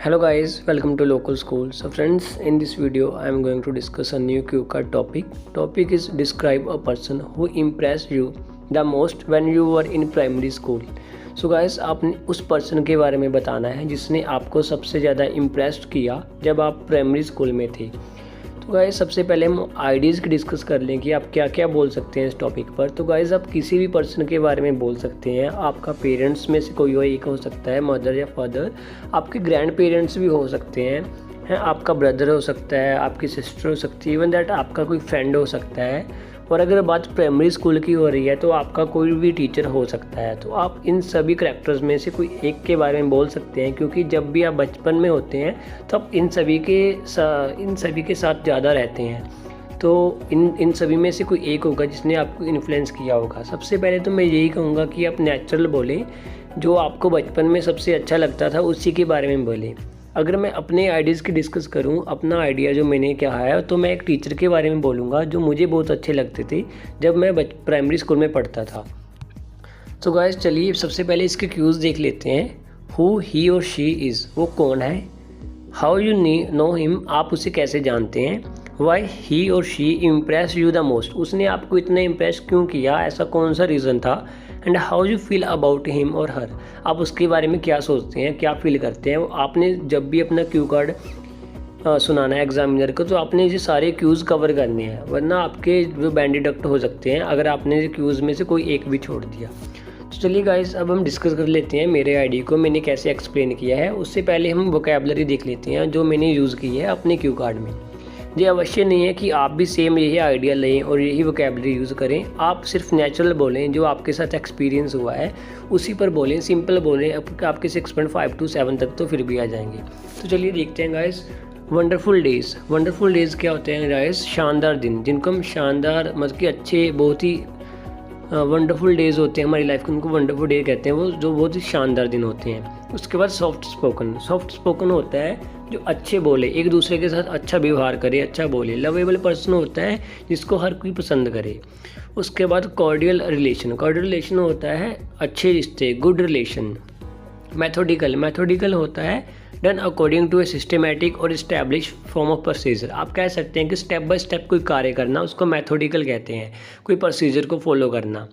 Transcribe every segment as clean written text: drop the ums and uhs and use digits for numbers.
Hello guys, welcome to local school. So friends, in this video I am going to discuss a new cue card topic. Topic is describe a person who impressed you the most when you were in primary school. So guys, आपने उस person के बारे में बताना है जिसने आपको सबसे ज़्यादा इम्प्रेस्ड किया जब आप प्राइमरी स्कूल में थे। तो गाइस सबसे पहले हम आइडियाज़ की डिस्कस कर लें कि आप क्या क्या बोल सकते हैं इस टॉपिक पर। तो गाइस आप किसी भी पर्सन के बारे में बोल सकते हैं। आपका पेरेंट्स में से कोई एक हो सकता है, मदर या फादर, आपके ग्रैंड पेरेंट्स भी हो सकते हैं, आपका ब्रदर हो सकता है, आपकी सिस्टर हो सकती है, इवन दैट आपका कोई फ्रेंड हो सकता है। और अगर बात प्राइमरी स्कूल की हो रही है तो आपका कोई भी टीचर हो सकता है। तो आप इन सभी करैक्टर्स में से कोई एक के बारे में बोल सकते हैं, क्योंकि जब भी आप बचपन में होते हैं तो आप इन सभी के साथ ज़्यादा रहते हैं। तो इन सभी में से कोई एक होगा जिसने आपको इन्फ्लुएंस किया होगा। सबसे पहले तो मैं यही कहूँगा कि आप नेचुरल बोलें, जो आपको बचपन में सबसे अच्छा लगता था उसी के बारे में बोलें। अगर मैं अपने आइडियाज़ की डिस्कस करूं, अपना आइडिया जो मैंने क्या है, तो मैं एक टीचर के बारे में बोलूँगा जो मुझे बहुत अच्छे लगते थे जब मैं प्राइमरी स्कूल में पढ़ता था। तो गाइस चलिए सबसे पहले इसके क्यूज़ देख लेते हैं। हु ही और शी इज़, वो कौन है। हाउ यू नो हिम, आप उसे कैसे जानते हैं। वाई ही और she impress you the most, उसने आपको इतना इम्प्रेस क्यों किया, ऐसा कौन सा रीज़न था। And how you feel about him और हर, आप उसके बारे में क्या सोचते हैं, क्या फील करते हैं। आपने जब भी अपना क्यू कार्ड सुनाना है एग्जामिनर को, तो आपने ये सारे क्यूज़ कवर करने हैं, वरना आपके जो बैंड डिडक्ट हो सकते हैं अगर आपने ये क्यूज़ में से कोई एक भी छोड़ दिया। तो चलिए गाइस अब हम डिस्कस कर लेते हैं मेरे आइडिया को मैंने कैसे एक्सप्लेन किया है। उससे पहले हम वोकैबुलरी देख लेते हैं जो मैंने यूज़ की है अपने क्यू कार्ड में। ये अवश्य नहीं है कि आप भी सेम यही आइडिया लें और यही वोकैबुलरी यूज़ करें। आप सिर्फ नेचुरल बोलें, जो आपके साथ एक्सपीरियंस हुआ है उसी पर बोलें, सिंपल बोलें। आपके 6.5 to 7 तक तो फिर भी आ जाएंगे। तो चलिए देखते हैं guys. Wonderful days, wonderful days क्या होते हैं गाइस, शानदार दिन, जिनको हम शानदार मतलब कि अच्छे, बहुत ही वंडरफुल डेज़ होते हैं हमारी लाइफ के, उनको वंडरफुल डे कहते हैं, वो जो बहुत ही शानदार दिन होते हैं। उसके बाद सॉफ्ट स्पोकन, सॉफ्ट स्पोकन होता है जो अच्छे बोले, एक दूसरे के साथ अच्छा व्यवहार करे, अच्छा बोले। लवेबल पर्सन होता है जिसको हर कोई पसंद करे। उसके बाद कॉर्डियल रिलेशन, कॉर्डियल रिलेशन होता है अच्छे रिश्ते, गुड रिलेशन। मैथोडिकल, मैथोडिकल होता है done according to a systematic और इस्टेब्लिश फॉर्म ऑफ प्रोसीजर। आप कह सकते हैं कि स्टेप बाय स्टेप कोई कार्य करना, उसको मैथोडिकल कहते हैं, कोई प्रोसीजर को फॉलो करना।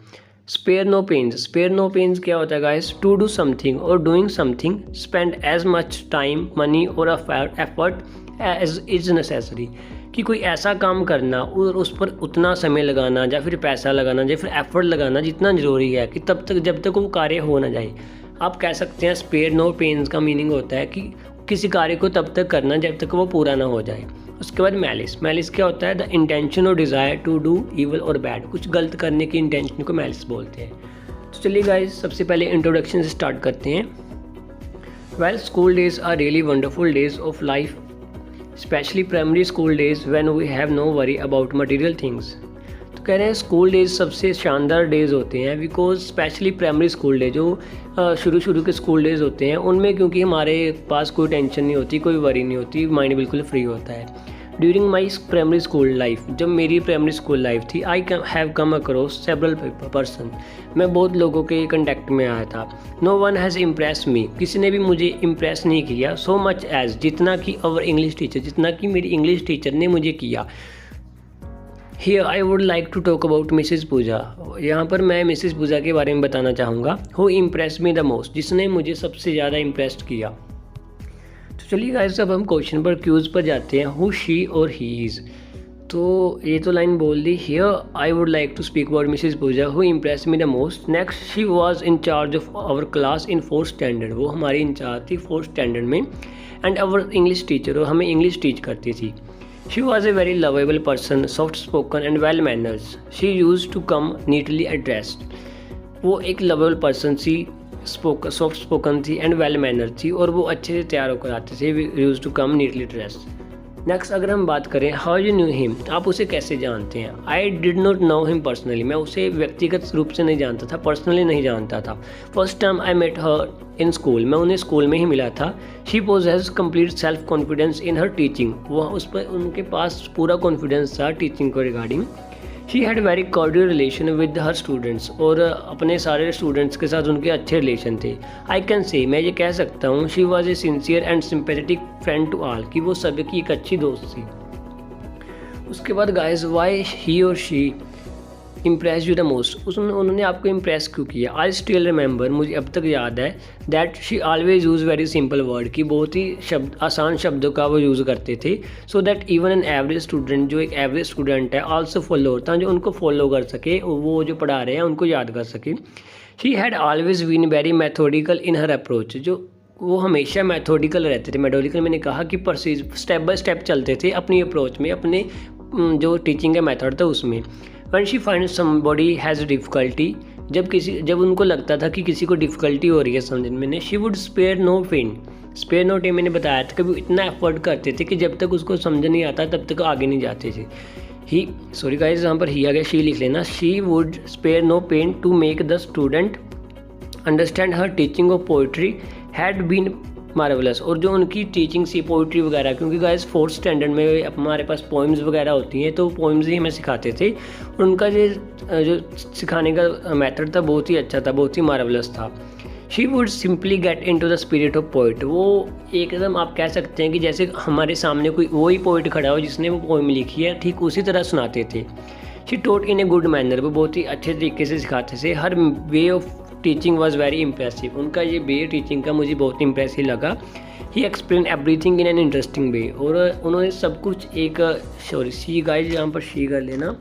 Spare no pains, spare no pains क्या होता है गाइस, टू डू समथिंग और doing something, spend as much time, money और एफर्ट एज इज नेसेसरी, कि कोई ऐसा काम करना और उस पर उतना समय लगाना या फिर पैसा लगाना या फिर एफर्ट लगाना जितना ज़रूरी है, कि तब तक जब तक वो कार्य हो ना जाए। आप कह सकते हैं स्पेयर नो पेन्स का मीनिंग होता है कि किसी कार्य को तब तक करना जब तक वो पूरा ना हो जाए। उसके बाद मैलिस, मैलिस क्या होता है द इंटेंशन और डिज़ायर टू डू इवल और बैड, कुछ गलत करने की इंटेंशन को मैलिस बोलते हैं। तो चलिए गाइस सबसे पहले इंट्रोडक्शन से स्टार्ट करते हैं। Well, school days are really wonderful days of life, specially primary school days when we have no worry about material things. तो कह रहे हैं स्कूल डेज सबसे शानदार डेज़ होते हैं, because specially primary school day, जो शुरू के स्कूल डेज़ होते हैं उनमें, क्योंकि हमारे पास कोई टेंशन नहीं होती, कोई वरी नहीं होती, माइंड बिल्कुल फ्री होता है। During my primary school life, जब मेरी प्राइमरी स्कूल लाइफ थी, I have come across several person, मैं बहुत लोगों के कंटेक्ट में आया था। No one has impress me, किसी ने भी मुझे इम्प्रेस नहीं किया, सो मच एज, जितना कि अवर इंग्लिश टीचर, जितना कि मेरी इंग्लिश टीचर ने मुझे किया। Here I would like to talk about Mrs Pooja. यहाँ पर मैं मिसेज़ पूजा के बारे में बताना चाहूँगा। Who impressed me the most, जिसने मुझे सबसे ज़्यादा इम्प्रेस्ड किया। तो चलिए गाइस अब हम क्वेश्चन पर क्यूज़ पर जाते हैं। Who she और he is, तो ये तो लाइन बोल दी। Here I would like to speak about Mrs Pooja who impressed me the most. Next, she was in charge of our class in 4th standard, वो हमारी इंचार्ज थी 4th standard में। And our English teacher, वो हमें English teach करती थी। She was a very lovable person, soft spoken and well manners. She used to come neatly dressed. वो एक lovable person थी, soft spoken थी and well mannered थी, और वो अच्छे से तैयार होकर आते थे। Used to come neatly dressed. Next अगर हम बात करें हाउ यू न्यू हिम, आप उसे कैसे जानते हैं। I did not know him personally, मैं उसे व्यक्तिगत रूप से नहीं जानता था, पर्सनली नहीं जानता था। First time I met her in school, मैं उन्हें स्कूल में ही मिला था। She possess complete self confidence in her teaching, वह उस पर उनके पास पूरा कॉन्फिडेंस था टीचिंग को regarding. She had very cordial relation with her students, और अपने सारे स्टूडेंट्स के साथ उनके अच्छे रिलेशन थे। आई कैन से, मैं ये कह सकता हूँ, she was a sincere and sympathetic friend to all, कि वो सबकी एक अच्छी दोस्त थी। उसके बाद गाइस, वाई ही और she impress you the most, उन्होंने आपको इम्प्रेस क्यों किया। आई स्टिल रिमेंबर, मुझे अब तक याद है, that she always use very simple word, कि बहुत ही आसान शब्दों का वो यूज़ करते थे। So that even an average student, जो एक एवरेज स्टूडेंट है, आल्सो फॉलो होता है, जो उनको फॉलो कर सके, वो जो पढ़ा रहे हैं उनको याद कर सके। She had always been very methodical in her approach, जो वो हमेशा मैथोडिकल रहते थे। मैथोडिकल मैंने कहा कि प्रोसीज स्टेप बाय स्टेप चलते थे अपनी अप्रोच में, अपने जो टीचिंग का मेथड था उसमें। When she finds somebody has difficulty, जब उनको लगता था कि किसी को डिफ़िकल्टी हो रही है समझने में, she would spare no pain, spare no pain मैंने बताया था, कभी इतना एफर्ट करते थे कि जब तक उसको समझ नहीं आता तब तक आगे नहीं जाते थे। सॉरी गाइस, यहाँ पर ही आ गया, शी लिख लेना। she would spare no pain to make the student understand her teaching of poetry had been marvellous, और जो उनकी टीचिंग सी पोइट्री वगैरह, क्योंकि गाइस 4th स्टैंडर्ड में हमारे पास पोइम्स वगैरह होती हैं, तो पोइम्स ही हमें सिखाते थे, और उनका जो सिखाने का मेथड था बहुत ही अच्छा था, बहुत ही मार्वलस था। She would simply get into the spirit of poet, वो एकदम आप कह सकते हैं कि जैसे हमारे सामने कोई वही पोइट खड़ा हो जिसने वो पोइम लिखी है, ठीक उसी तरह सुनाते थे। She taught in a good manner, वो बहुत ही अच्छे तरीके से सिखाते थे। Her way of teaching was very impressive, उनका ये वे टीचिंग का मुझे बहुत इम्प्रेसिव लगा। He explain everything in an interesting way, और उन्होंने सब कुछ शी गाइज यहाँ पर शी कर लेना।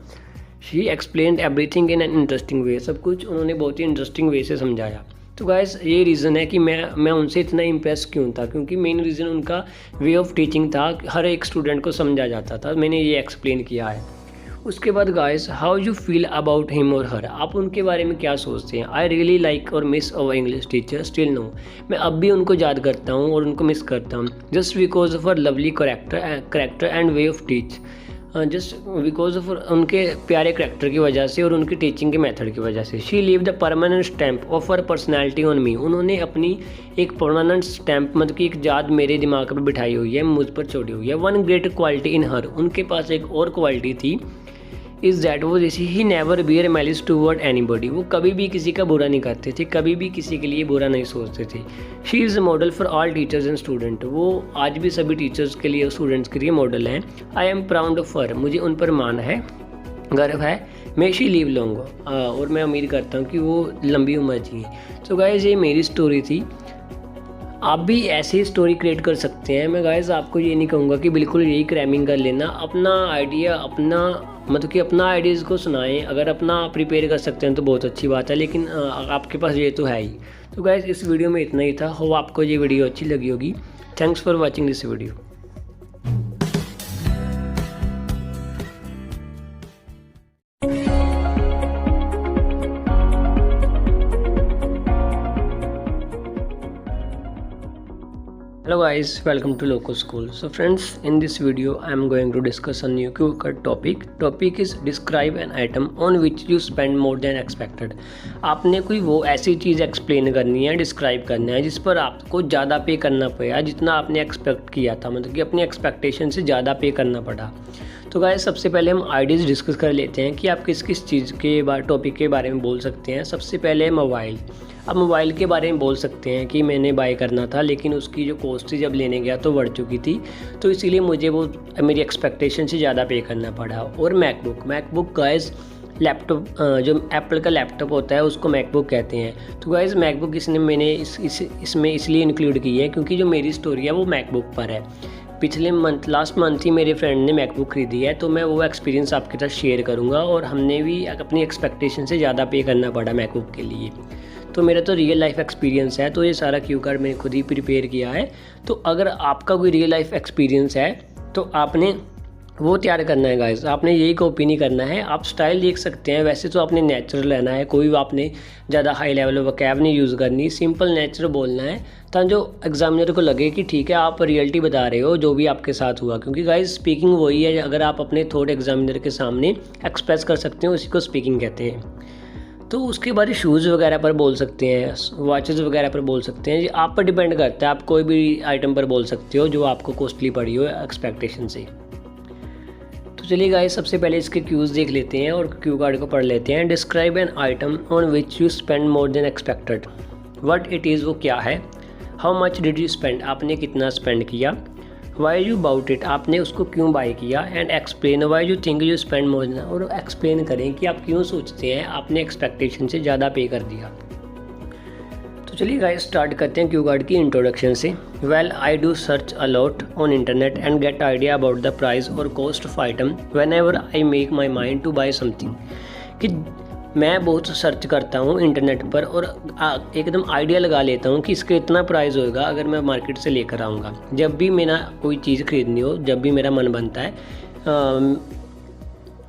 She explain everything in an interesting वे, सब कुछ उन्होंने बहुत ही इंटरेस्टिंग वे से समझाया। तो गाइस, ये रीज़न है कि मैं उनसे इतना इम्प्रेस क्यों था, क्योंकि मेन रीज़न उनका वे ऑफ टीचिंग था, हर एक स्टूडेंट को समझा जाता था। मैंने ये एक्सप्लेन किया है। उसके बाद guys, how you feel about him और हर, आप उनके बारे में क्या सोचते हैं। आई रियली लाइक और miss our English teacher still no, मैं अब भी उनको याद करता हूँ और उनको मिस करता हूँ। Just because of her lovely character and way of teach, just because of उनके प्यारे करेक्टर की वजह से और उनकी टीचिंग के मेथड की वजह से। She leave the permanent stamp of her personality on me, उन्होंने अपनी एक परमानेंट स्टैम्प, मतलब कि एक याद मेरे दिमाग पर बिठाई हुई है, मुझ पर छोड़ी हुई है। वन ग्रेट क्वालिटी इन हर, उनके पास एक और क्वालिटी थी, इज़ दैट वो जैसे ही never bear malice toward anybody, वो कभी भी किसी का बुरा नहीं करते थे, कभी भी किसी के लिए बुरा नहीं सोचते थे। She is a model for all teachers and student, वो आज भी सभी टीचर्स के लिए और स्टूडेंट्स के लिए मॉडल हैं। I am proud of her, मुझे उन पर मान है, गर्व है। मे शी लीव लॉन्ग, और मैं उम्मीद करता हूँ कि वो लंबी उम्र जिए। तो गाइस, ये मेरी स्टोरी थी, आप भी ऐसे ही स्टोरी क्रिएट कर सकते हैं। मैं गाइस आपको ये नहीं कहूँगा कि बिल्कुल यही क्रैमिंग कर लेना, अपना आइडिया, मतलब कि अपना आइडियाज़ को सुनाएं। अगर अपना प्रिपेयर कर सकते हैं तो बहुत अच्छी बात है, लेकिन आपके पास ये तो है ही। तो गाइस, इस वीडियो में इतना ही था। होप आपको ये वीडियो अच्छी लगी होगी। Thanks for watching this video. Hello guys, welcome to Loco School. So friends, in this video I am going to discuss a new cue topic. Topic is describe an item on which you spend more than expected. आपने कोई वो ऐसी चीज़ explain करनी है, describe करना है जिस पर आपको ज़्यादा पे करना पड़ा, जितना आपने एक्सपेक्ट किया था, मतलब कि अपनी एक्सपेक्टेशन से ज़्यादा पे करना पड़ा। तो गाइस, सबसे पहले हम आइडियाज़ डिस्कस कर लेते हैं कि आप किस किस चीज़ के टॉपिक के बारे में बोल सकते हैं। सबसे पहले मोबाइल। अब मोबाइल के बारे में बोल सकते हैं कि मैंने बाय करना था, लेकिन उसकी जो कॉस्ट थी जब लेने गया तो बढ़ चुकी थी, तो इसीलिए मुझे वो मेरी एक्सपेक्टेशन से ज़्यादा पे करना पड़ा। और मैकबुक गाइस, लैपटॉप, जो एप्पल का लैपटॉप होता है उसको मैकबुक कहते हैं। तो गाइस, मैकबुक मैंने इसमें इसलिए इंक्लूड की है क्योंकि जो मेरी स्टोरी है वो मैकबुक पर है। पिछले लास्ट मंथ ही मेरे फ्रेंड ने मैकबुक खरीदी है, तो मैं वो एक्सपीरियंस आपके साथ शेयर करूँगा। और हमने भी अपनी एक्सपेक्टेशन से ज़्यादा पे करना पड़ा मैकबुक के लिए, तो मेरा तो रियल लाइफ एक्सपीरियंस है। तो ये सारा क्यू कार्ड मैंने खुद ही प्रिपेयर किया है। तो अगर आपका कोई रियल लाइफ एक्सपीरियंस है तो आपने वो तैयार करना है गाइस, आपने यही कॉपी नहीं करना है। आप स्टाइल देख सकते हैं, वैसे तो आपने नेचुरल रहना है, कोई आपने ज़्यादा हाई लेवल वोकैब नहीं यूज़ करनी, सिंपल नेचुरल बोलना है, ताकि जो एग्जामिनर को लगे कि ठीक है आप रियलिटी बता रहे हो जो भी आपके साथ हुआ। क्योंकि गाइस, स्पीकिंग वही है, अगर आप अपने थॉट एग्जामिनर के सामने एक्सप्रेस कर सकते हैं, उसी को स्पीकिंग कहते हैं। तो उसके बाद शूज़ वगैरह पर बोल सकते हैं, वॉचेस वगैरह पर बोल सकते हैं, ये आप पर डिपेंड करता है। आप कोई भी आइटम पर बोल सकते हो जो आपको कॉस्टली पड़ी हो एक्सपेक्टेशन से। तो चलिए गाइस, सबसे पहले इसके क्यूज़ देख लेते हैं और क्यू कार्ड को पढ़ लेते हैं। Describe an item on which you spend more than expected. What it is, वो क्या है। How much did you spend, आपने कितना स्पेंड किया। वाई यू बाउट इट, आपने उसको क्यों बाय किया। And explain why you think you spend more then, और एक्सप्लेन करें कि आप क्यों सोचते हैं आपने एक्सपेक्टेशन से ज़्यादा पे कर दिया। तो चलिए गाइस, स्टार्ट करते हैं क्यू कार्ड की इंट्रोडक्शन से। Well, I do search a lot on internet and get idea about the price और cost of item whenever I make my mind to buy something. कि मैं बहुत सर्च करता हूँ इंटरनेट पर और एकदम आइडिया लगा लेता हूँ कि इसका इतना प्राइस होएगा अगर मैं मार्केट से लेकर आऊँगा। जब भी मेरा कोई चीज़ खरीदनी हो, जब भी मेरा मन बनता है,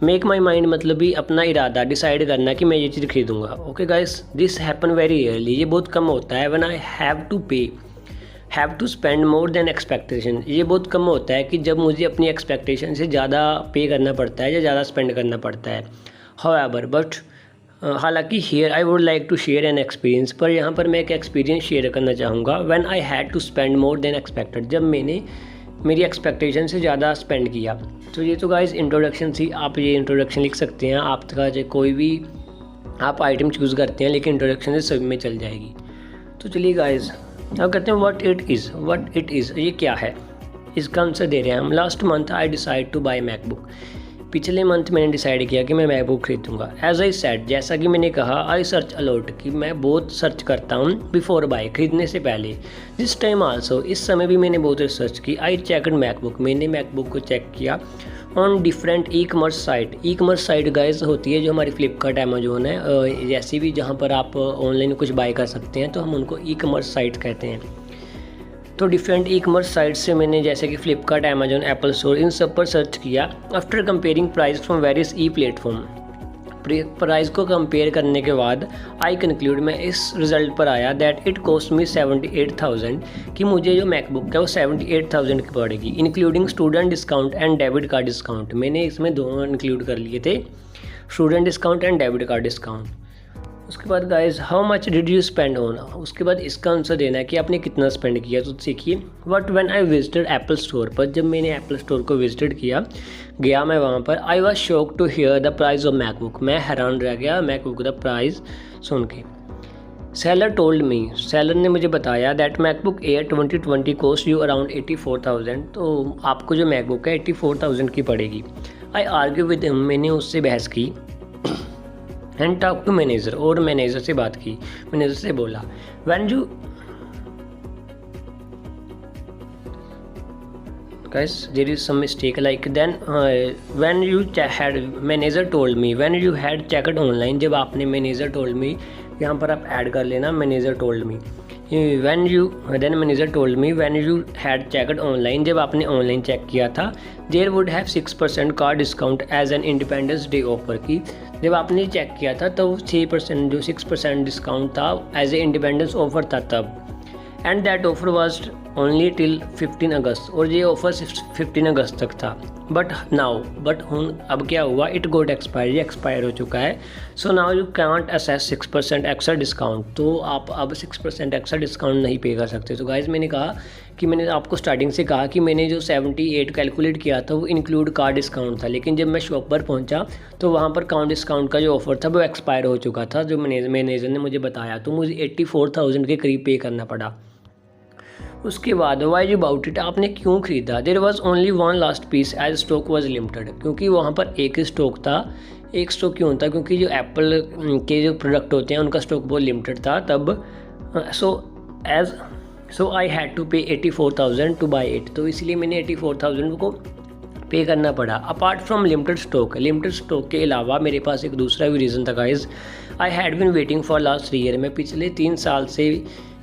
मेक माई माइंड मतलब भी अपना इरादा डिसाइड करना कि मैं ये चीज़ खरीदूँगा। Okay guys, this happen very rarely, ये बहुत कम होता है। When I have to spend more than expectation, ये बहुत कम होता है कि जब मुझे अपनी एक्सपेक्टेशन से ज़्यादा पे करना पड़ता है या ज़्यादा स्पेंड करना पड़ता है। हाउएवर बट, हालांकि here I would like to share an experience, पर यहाँ पर मैं एक एक्सपीरियंस शेयर करना चाहूँगा। When I had to spend more than expected, जब मैंने मेरी एक्सपेक्टेशन से ज़्यादा स्पेंड किया। तो ये तो गाइस इंट्रोडक्शन थी, आप ये इंट्रोडक्शन लिख सकते हैं। आपका जो कोई भी आप आइटम चूज़ करते हैं, लेकिन इंट्रोडक्शन से सभी में चल जाएगी। तो चलिए गाइस, अब करते हैं व्हाट इट इज़, ये क्या है, इसका आंसर दे रहे हैं हम। Last month I decide to buy MacBook, पिछले मंथ मैंने डिसाइड किया कि मैं मैकबुक खरीदूंगा। एज आई सेड, जैसा कि मैंने कहा, आई सर्च अलॉट, कि मैं बहुत सर्च करता हूँ बिफोर बाय, खरीदने से पहले। दिस टाइम आल्सो, इस समय भी मैंने बहुत रिसर्च की। आई चेकड मैकबुक, मैंने मैकबुक को चेक किया on different e commerce site. E commerce site guys होती है जो हमारी फ्लिपकार्ट, अमेजोन है, जैसी भी जहाँ पर आप ऑनलाइन कुछ बाय कर सकते हैं, तो हम उनको ई कमर्स साइट कहते हैं। तो डिफरेंट ई कमर्स साइट से मैंने, जैसे कि फ्लिपकार्ट, अमेजोन, एप्पल स्टोर, इन सब पर सर्च किया। After comparing price from various E platform, price को कंपेयर करने के बाद आई कंक्लूड, मैं इस रिजल्ट पर आया दैट इट कॉस्ट मी 78,000, कि मुझे जो मैकबुक है वो 78,000 की पड़ेगी, including student discount and debit card discount. मैंने इसमें दोनों इंक्लूड कर लिए थे, student discount and debit card discount. उसके बाद guys, how much did you spend on, उसके बाद इसका आंसर देना है कि आपने कितना स्पेंड किया। तो सीखिए, what when I visited Apple store, पर जब मैंने एप्पल स्टोर को विजिटेड किया, गया मैं वहाँ पर, I was shock to hear the price of MacBook, मैं हैरान रह गया मैकबुक का प्राइस सुन के। सेलर टोल्ड मी, सेलर ने मुझे बताया that MacBook air 2020 cost you around 84,000, तो आपको जो मैकबुक है 84,000 की पड़ेगी। आई आर्ग्यू विद हिम, मैंने उससे बहस की। एंड टॉक टू मैनेजर, और मैनेजर से बात की, मैनेजर से बोला। When you guys, there is some mistake, like then when you had, manager told me, when you had checked online, जब आपने manager told me, यहाँ पर आप ऐड कर लेना manager told me, when you, then manager told me when you had checked online, जब आपने online check किया था, there would have 6% car discount as an independence day offer, की जब आपने चेक किया था तो 6% जो 6% डिस्काउंट था एज ए इंडिपेंडेंस ऑफर था तब। And that offer was only till 15 अगस्त, और ये ऑफर 15 अगस्त तक था। बट अब क्या हुआ, इट गोट एक्सपायर, ये एक्सपायर हो चुका है। So now you can't assess 6% extra discount, तो आप अब 6% एक्स्ट्रा डिस्काउंट नहीं पे कर सकते। तो गाइज, मैंने कहा कि मैंने आपको स्टार्टिंग से कहा कि मैंने जो 78 कैलकुलेट किया था वो इंक्लूड कार डिस्काउंट था, लेकिन जब मैं शॉप पर पहुंचा तो वहाँ पर कार डिस्काउंट का जो ऑफर था वो एक्सपायर हो चुका था, जो मैनेजर ने मुझे बताया। तो मुझे 84,000 के करीब पे करना पड़ा। उसके बाद वाई यू बाउट इट, आपने क्यों खरीदा। There was only one last piece as stock was limited, क्योंकि वहाँ पर एक ही स्टॉक था। एक स्टॉक क्यों था, क्योंकि जो एप्पल के जो प्रोडक्ट होते हैं उनका स्टॉक बहुत लिमिटेड था तब। सो आई हैड टू पे 84,000 टू बाई इट, तो इसलिए मैंने 84,000 को पे करना पड़ा। अपार्ट फ्रॉम लिमिटेड स्टॉक के अलावा मेरे पास एक दूसरा भी रीज़न था guys. I had been waiting for last 3 year, मैं पिछले 3 साल से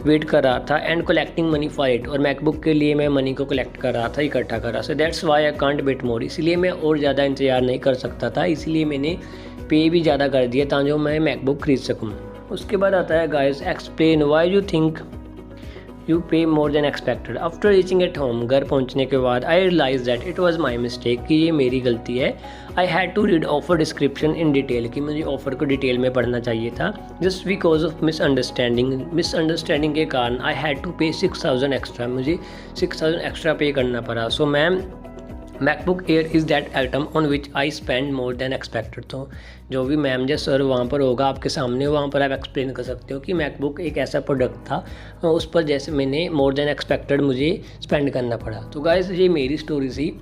वेट कर रहा था, and collecting money for it, और मैकबुक के लिए मैं मनी को कलेक्ट कर रहा था, इकट्ठा कर रहा था। That's why I can't wait more, इसलिए मैं और ज़्यादा इंतजार नहीं कर सकता था, इसलिए मैंने पे भी ज़्यादा कर दिया ताकि मैं मैकबुक खरीद सकूँ। उसके बाद आता है guys, explain why you think you pay more than expected. After reaching at home, घर पहुंचने के बाद, I realize that it was my mistake, कि ये मेरी गलती है। I had to read offer description in detail, कि मुझे ऑफर को डिटेल में पढ़ना चाहिए था। जस्ट बिकॉज ऑफ मिसअंडरस्टैंडिंग के कारण आई हैड टू पे 6,000 एक्स्ट्रा, मुझे 6,000 एक्स्ट्रा पे करना पड़ा। So ma'am MacBook air is that item on which I spend more than expected. तो जो भी मैम या सर वहाँ पर होगा आपके सामने, वहाँ पर आप एक्सप्लेन कर सकते हो कि मैकबुक एक ऐसा प्रोडक्ट था उस पर जैसे मैंने मोर देन एक्सपेक्टेड मुझे स्पेंड करना पड़ा। तो गाइस ये मेरी स्टोरी थी।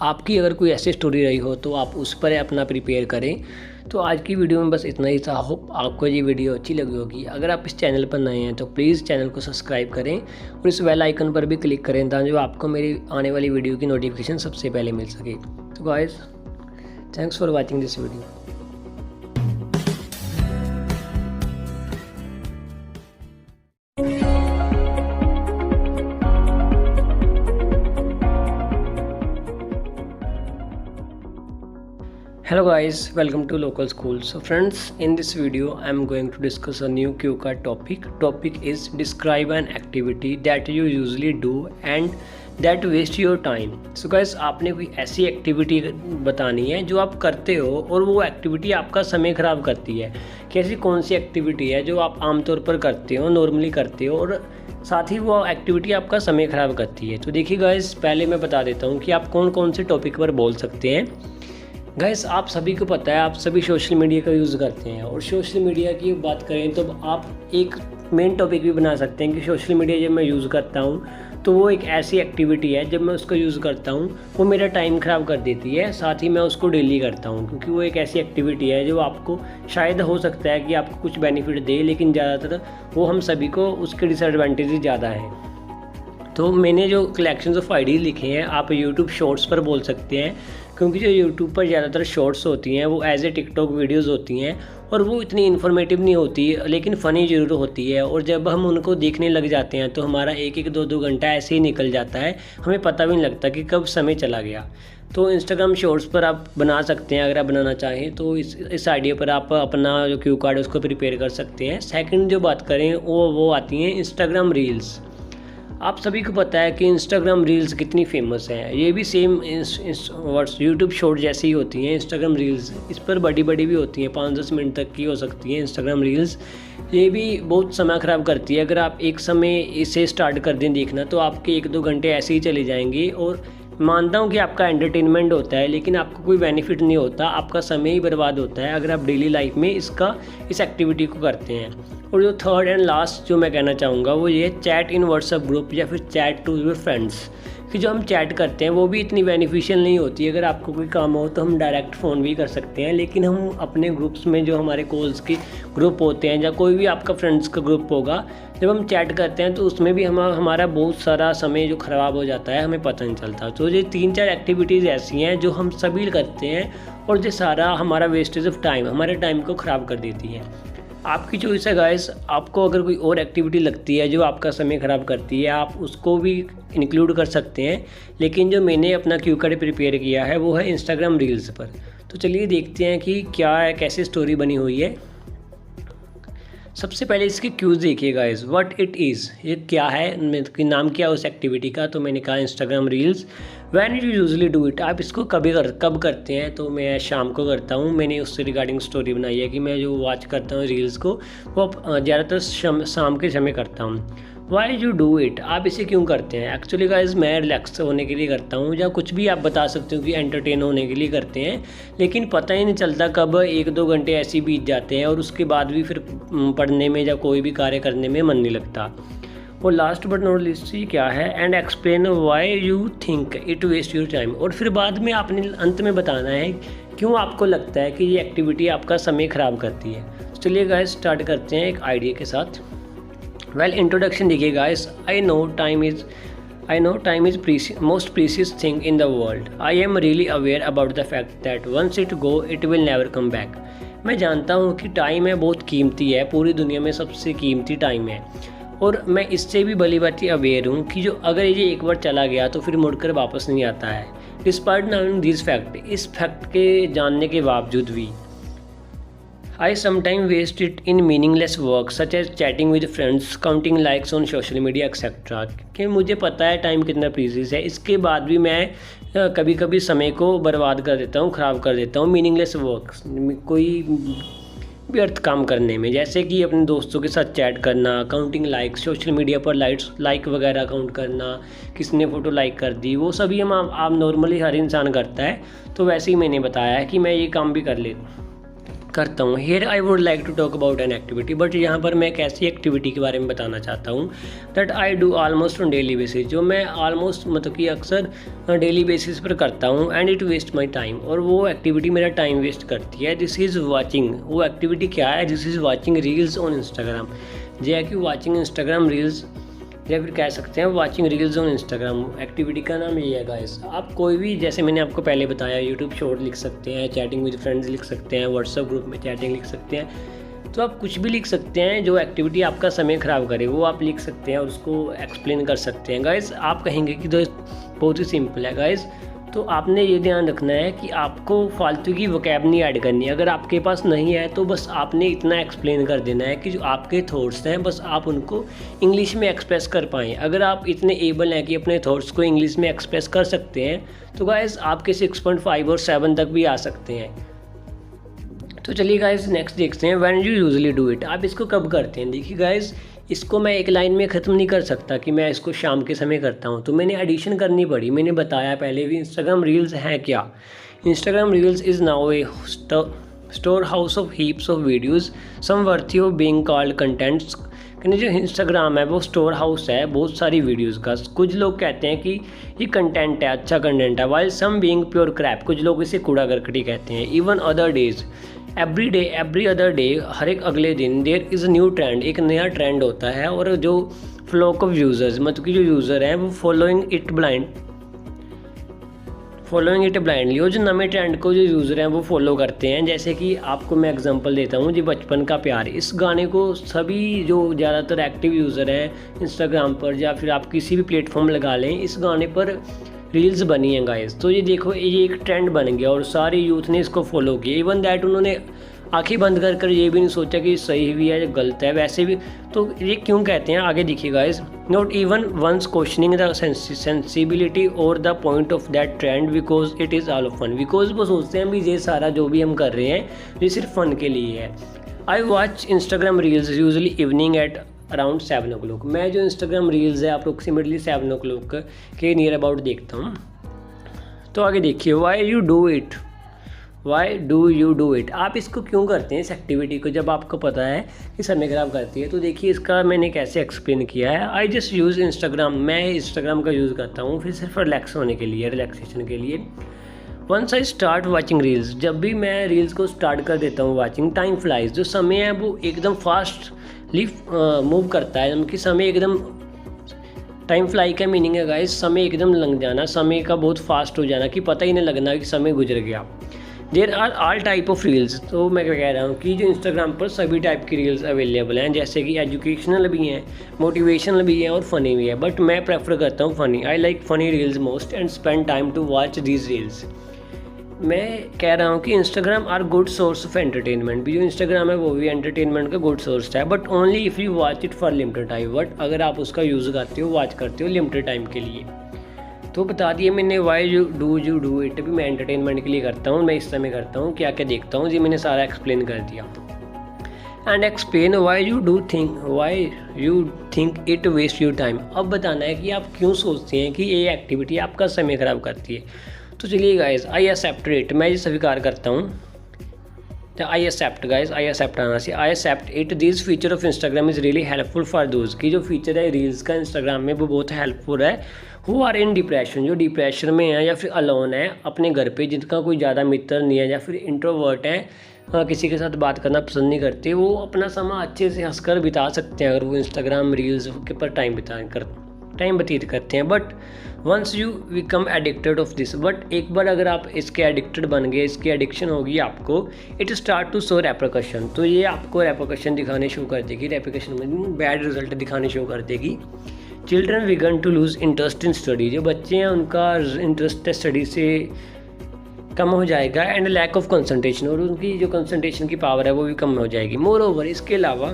आपकी अगर कोई ऐसी स्टोरी रही हो तो आप उस पर अपना प्रिपेयर करें। तो आज की वीडियो में बस इतना ही था। होप आपको ये वीडियो अच्छी लगी होगी। अगर आप इस चैनल पर नए हैं तो प्लीज़ चैनल को सब्सक्राइब करें और इस बेल आइकन पर भी क्लिक करें ताकि आपको मेरी आने वाली वीडियो की नोटिफिकेशन सबसे पहले मिल सके। तो guys, thanks for watching this video. Hello guys, welcome to local school. So friends, in this video I am going to discuss a new cue card topic. Topic is describe an activity that you usually do and that waste your time. So guys, आपने कोई ऐसी activity बतानी है जो आप करते हो और वो एक्टिविटी आपका समय ख़राब करती है। कैसी कौन सी एक्टिविटी है जो आप आमतौर पर करते हो, नॉर्मली करते हो और साथ ही वो एक्टिविटी आपका समय ख़राब करती है। तो देखिए गाइस, पहले मैं बता देता हूँ कि आप कौन कौन से टॉपिक पर बोल सकते हैं। गाइस, आप सभी को पता है, आप सभी सोशल मीडिया का यूज़ करते हैं और सोशल मीडिया की बात करें तो आप एक मेन टॉपिक भी बना सकते हैं कि सोशल मीडिया जब मैं यूज़ करता हूँ तो वो एक ऐसी एक्टिविटी है जब मैं उसको यूज़ करता हूँ वो मेरा टाइम ख़राब कर देती है। साथ ही मैं उसको डेली करता हूँ क्योंकि वो एक ऐसी एक्टिविटी है जो आपको शायद हो सकता है कि आपको कुछ बेनिफिट दे, लेकिन ज़्यादातर वो हम सभी को उसके डिसएडवांटेज ज़्यादा हैं। तो मैंने जो कलेक्शंस ऑफ आइडियाज़ लिखे हैं आप यूट्यूब शॉर्ट्स पर बोल सकते हैं क्योंकि जो यूट्यूब पर ज़्यादातर शॉर्ट्स होती हैं वो एज ए टिकटॉक वीडियोस होती हैं और वो इतनी इन्फॉर्मेटिव नहीं होती लेकिन फ़नी ज़रूर होती है। और जब हम उनको देखने लग जाते हैं तो हमारा एक एक दो दो घंटा ऐसे ही निकल जाता है, हमें पता भी नहीं लगता कि कब समय चला गया। तो इंस्टाग्राम शॉर्ट्स पर आप बना सकते हैं अगर आप बनाना चाहें तो इस आइडिया पर आप अपना जो क्यू कार्ड है उसको प्रिपेयर कर सकते हैं। सेकंड जो बात करें वो आती हैं इंस्टाग्राम रील्स। आप सभी को पता है कि इंस्टाग्राम रील्स कितनी फेमस हैं। ये भी सेम यूट्यूब शॉर्ट जैसी ही होती हैं इंस्टाग्राम रील्स। इस पर बड़ी बड़ी भी होती हैं, 5-10 मिनट तक की हो सकती हैं इंस्टाग्राम रील्स। ये भी बहुत समय ख़राब करती है। अगर आप एक समय इसे स्टार्ट कर दें देखना तो आपके 1-2 घंटे ऐसे ही चले जाएंगे। और मानता हूँ कि आपका एंटरटेनमेंट होता है लेकिन आपको कोई बेनिफिट नहीं होता, आपका समय ही बर्बाद होता है अगर आप डेली लाइफ में इस एक्टिविटी को करते हैं। और जो थर्ड एंड लास्ट जो मैं कहना चाहूँगा वो ये चैट इन व्हाट्सएप ग्रुप या फिर चैट टू योर फ्रेंड्स कि जो हम चैट करते हैं वो भी इतनी बेनिफिशियल नहीं होती। अगर आपको कोई काम हो तो हम डायरेक्ट फ़ोन भी कर सकते हैं, लेकिन हम अपने ग्रुप्स में जो हमारे कॉल्स के ग्रुप होते हैं या कोई भी आपका फ्रेंड्स का ग्रुप होगा, जब हम चैट करते हैं तो उसमें भी हमारा बहुत सारा समय जो ख़राब हो जाता है, हमें पता नहीं चलता। तो ये 3-4 एक्टिविटीज़ ऐसी हैं जो हम सभी करते हैं और ये सारा हमारा वेस्टेज ऑफ टाइम, हमारे टाइम को ख़राब कर देती है। आपकी चॉइस है गाइस, आपको अगर कोई और एक्टिविटी लगती है जो आपका समय ख़राब करती है आप उसको भी इंक्लूड कर सकते हैं, लेकिन जो मैंने अपना क्यू कार्ड प्रिपेयर किया है वो है इंस्टाग्राम रील्स पर। तो चलिए देखते हैं कि क्या है, कैसी स्टोरी बनी हुई है। सबसे पहले इसके क्यूज़ देखिए गाइस, व्हाट इट इज़, ये क्या है, कि नाम क्या है उस एक्टिविटी का। तो मैंने कहा Instagram reels. When you usually do it, आप इसको कब करते हैं। तो मैं शाम को करता हूँ। मैंने उससे रिगार्डिंग स्टोरी बनाई है कि मैं जो वॉच करता हूँ रील्स को वो ज़्यादातर शाम के समय करता हूँ। वाई यू डू इट, आप इसे क्यों करते हैं। एक्चुअली गाइज मैं रिलैक्स होने के लिए करता हूँ या कुछ भी आप बता सकते हो कि एंटरटेन होने के लिए करते हैं, लेकिन पता ही नहीं चलता कब 1-2 घंटे ऐसे ही बीत जाते हैं और उसके बाद भी फिर पढ़ने में या कोई भी कार्य करने में मन नहीं लगता। और लास्ट बट नॉट लीस्ट क्या है, and explain why you think it waste your time. और फिर बाद में आपने अंत में बताना है क्यों आपको लगता है कि ये एक्टिविटी आपका समय ख़राब करती है। चलिए गाइज स्टार्ट करते हैं एक आइडिया के साथ। वेल, इंट्रोडक्शन देखिए guys, I know time is most precious thing in the world. I am really aware about the fact that once it go it will never come back. मैं जानता हूँ कि टाइम है बहुत कीमती है, पूरी दुनिया में सबसे कीमती टाइम है। और मैं इससे भी भली भांति अवेयर हूँ कि जो अगर ये एक बार चला गया तो फिर मुड़कर वापस नहीं आता है। डिस्पाइट नोइंग दिस फैक्ट, इस फैक्ट के जानने के बावजूद भी I sometimes waste it in meaningless work such as chatting with friends, counting likes on social media etc. कि मुझे पता है टाइम कितना प्रीशियस है, इसके बाद भी मैं कभी कभी समय को बर्बाद कर देता हूँ, ख़राब कर देता हूँ। मीनिंगलेस वर्क, कोई व्यर्थ काम करने में, जैसे कि अपने दोस्तों के साथ चैट करना, काउंटिंग लाइक, सोशल मीडिया पर लाइक वगैरह काउंट करना, किसने फ़ोटो लाइक कर दी, वो सभी हम आप नॉर्मली हर इंसान करता है। तो वैसे ही मैंने बताया है कि मैं ये काम भी करता हूँ। Here I would like to talk about an activity, but यहाँ पर मैं एक ऐसी एक्टिविटी के बारे में बताना चाहता हूँ that I do almost on daily basis, जो मैं ऑलमोस्ट मतलब कि अक्सर डेली बेसिस पर करता हूँ, and it waste my time, और वो एक्टिविटी मेरा टाइम वेस्ट करती है। This is watching. वो एक्टिविटी क्या है? This is watching reels on Instagram. जो है कि वॉचिंग इंस्टाग्राम रील्स, या फिर कह सकते हैं watching reels on Instagram. Activity का नाम ये है गाइस। आप कोई भी, जैसे मैंने आपको पहले बताया, यूट्यूब शॉर्ट लिख सकते हैं, चैटिंग विद फ्रेंड्स लिख सकते हैं, व्हाट्सएप ग्रुप में चैटिंग लिख सकते हैं। तो आप कुछ भी लिख सकते हैं जो एक्टिविटी आपका समय ख़राब करे, वो आप लिख सकते हैं और उसको एक्सप्लेन कर सकते हैं। गाइस आप कहेंगे कि दोस्त बहुत ही सिंपल है। गाइस तो आपने ये ध्यान रखना है कि आपको फालतू की वोकैब नहीं ऐड करनी। अगर आपके पास नहीं है तो बस आपने इतना एक्सप्लेन कर देना है कि जो आपके थॉट्स हैं बस आप उनको इंग्लिश में एक्सप्रेस कर पाएँ। अगर आप इतने एबल हैं कि अपने थॉट्स को इंग्लिश में एक्सप्रेस कर सकते हैं तो गाइस आपके 6.5 और 7 तक भी आ सकते हैं। तो चलिए गाइस नेक्स्ट देखते हैं, when you usually do it. आप इसको कब करते हैं? देखिए गाइस, इसको मैं एक लाइन में ख़त्म नहीं कर सकता कि मैं इसको शाम के समय करता हूँ, तो मैंने एडिशन करनी पड़ी। मैंने बताया पहले भी, इंस्टाग्राम रील्स है क्या। Instagram reels is now a storehouse of heaps of videos some worthy of being called contents. यानी जो इंस्टाग्राम है वो स्टोर हाउस है बहुत सारी वीडियोस का। कुछ लोग कहते हैं कि ये कंटेंट है, अच्छा कंटेंट है, while some being pure crap. कुछ लोग इसे कूड़ा करकटी कहते हैं। Even other days, every other day, हर एक अगले दिन, देयर इज़ न्यू ट्रेंड, एक नया ट्रेंड होता है। और जो फ्लॉक ऑफ यूज़र्स, मतलब कि जो यूज़र हैं वो फॉलोइंग इट ब्लाइंडली, और जो नए ट्रेंड को जो यूज़र हैं वो फॉलो करते हैं। जैसे कि आपको मैं एग्जांपल देता हूँ जी, बचपन का प्यार। इस गाने को सभी जो ज़्यादातर एक्टिव यूज़र हैं इंस्टाग्राम पर या फिर आप किसी भी प्लेटफॉर्म लगा लें, इस गाने पर रील्स बनी हैं गाइस। तो ये देखो, ये एक ट्रेंड बन गया और सारे यूथ ने इसको फॉलो किया। इवन दैट उन्होंने आंखें बंद कर ये भी नहीं सोचा कि सही भी है या गलत है। वैसे भी तो ये क्यों कहते हैं, आगे देखिए guys. Not even once questioning the sensibility और the point of that trend because it is all fun. Because वो सोचते हैं भी ये सारा जो भी हम कर रहे हैं ये सिर्फ फ़न के लिए है। I watch Instagram reels usually evening at around 7 o'clock। मैं जो इंस्टाग्राम रील्स है अप्रोक्सीमेटली 7 o'clock के नियर अबाउट देखता हूँ। तो आगे देखिए, why do you do it. आप इसको क्यों करते हैं इस एक्टिविटी को, जब आपको पता है कि समय खराब करती है। तो देखिए इसका मैंने कैसे एक्सप्लेन किया है। I just use Instagram. मैं इंस्टाग्राम का यूज़ करता हूँ फिर सिर्फ रिलैक्स होने के लिए, रिलैक्सेशन के लिए। Once I start watching reels, जब भी मैं रील्स को स्टार्ट कर देता हूँ वॉचिंग, टाइम फ्लाइज, जो समय है वो एकदम फास्टली मूव करता है। कि समय एकदम, टाइम फ्लाई का मीनिंग है गाइस समय एकदम लग जाना, समय का बहुत फास्ट हो जाना कि पता ही नहीं लगना कि समय गुजर गया। There are all type of reels. तो मैं क्या कह रहा हूँ कि जो इंस्टाग्राम पर सभी टाइप की रील्स अवेलेबल हैं, जैसे कि एजुकेशनल भी हैं, मोटिवेशनल भी हैं और फ़नी भी है। बट मैं प्रेफर करता हूँ funny. I like funny reels most and spend time to watch these reels. मैं कह रहा हूँ कि Instagram are good source of entertainment. भी जो इंस्टाग्राम है वो भी एंटरटेनमेंट का गुड सोर्स है, but only if you watch it for limited time. But अगर आप उसका यूज़ करते हो, वॉच करते हो लिमिटेड टाइम के लिए। तो बता दिए मैंने वाई यू डू इट भी मैं एंटरटेनमेंट के लिए करता हूँ, मैं इस समय करता हूँ, क्या क्या देखता हूँ, जी मैंने सारा एक्सप्लेन कर दिया। And explain why you think it waste your time. अब बताना है कि आप क्यों सोचते हैं कि ये एक्टिविटी आपका समय ख़राब करती है। तो चलिए गाइज, आई एक्सेप्ट इट, मैं ये स्वीकार करता हूँ। I accept guys, I accept आना चाहिए। I accept it, this feature of Instagram is really helpful for those. की जो फीचर है रील्स का इंस्टाग्राम में वो बहुत हेल्पफुल है। हु आर इन डिप्रेशन, जो डिप्रेशन में है या फिर अलोन है अपने घर पे, जिनका कोई ज़्यादा मित्र नहीं है या फिर इंट्रोवर्ट है, किसी के साथ बात करना पसंद नहीं करते, वो अपना समय अच्छे से हंसकर बिता सकते हैं अगर वो इंस्टाग्राम रील्स के पर टाइम व्यतीत करते हैं। But once you become addicted of this, but एक बार अगर आप इसके एडिक्टेड बन गए, इसकी एडिक्शन होगी आपको, इट स्टार्ट टू शो रेप्रिकॉशन। तो ये आपको रेप्रिकॉशन दिखाने शुरू कर देगी, रेप्रिकॉशन में बैड रिजल्ट दिखाने शुरू कर देगी। Children begin to lose interest in study, जो बच्चे हैं उनका इंटरेस्ट स्टडी से कम हो जाएगा। एंड लैक ऑफ कंसंट्रेशन, और उनकी जो कंसंट्रेशन की पावर है वो भी कम हो जाएगी। मोर ओवर, इसके अलावा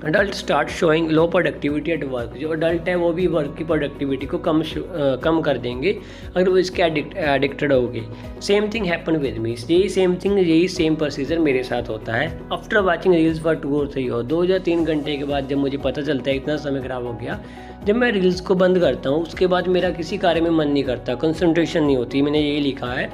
adult start showing low productivity at work. जो अडल्ट है वो भी वर्क की प्रोडक्टिविटी को कम कर देंगे अगर वो इसके एडिक्टेड हो गए। Same thing happen with me, यही सेम प्रोसीजर मेरे साथ होता है। After watching reels for 2 or 3 और 2 या 3 घंटे के बाद जब मुझे पता चलता है इतना समय खराब हो गया, जब मैं रील्स को बंद करता हूँ उसके बाद मेरा किसी कार्य में मन नहीं करता, कंसंट्रेशन नहीं होती। मैंने यही लिखा है,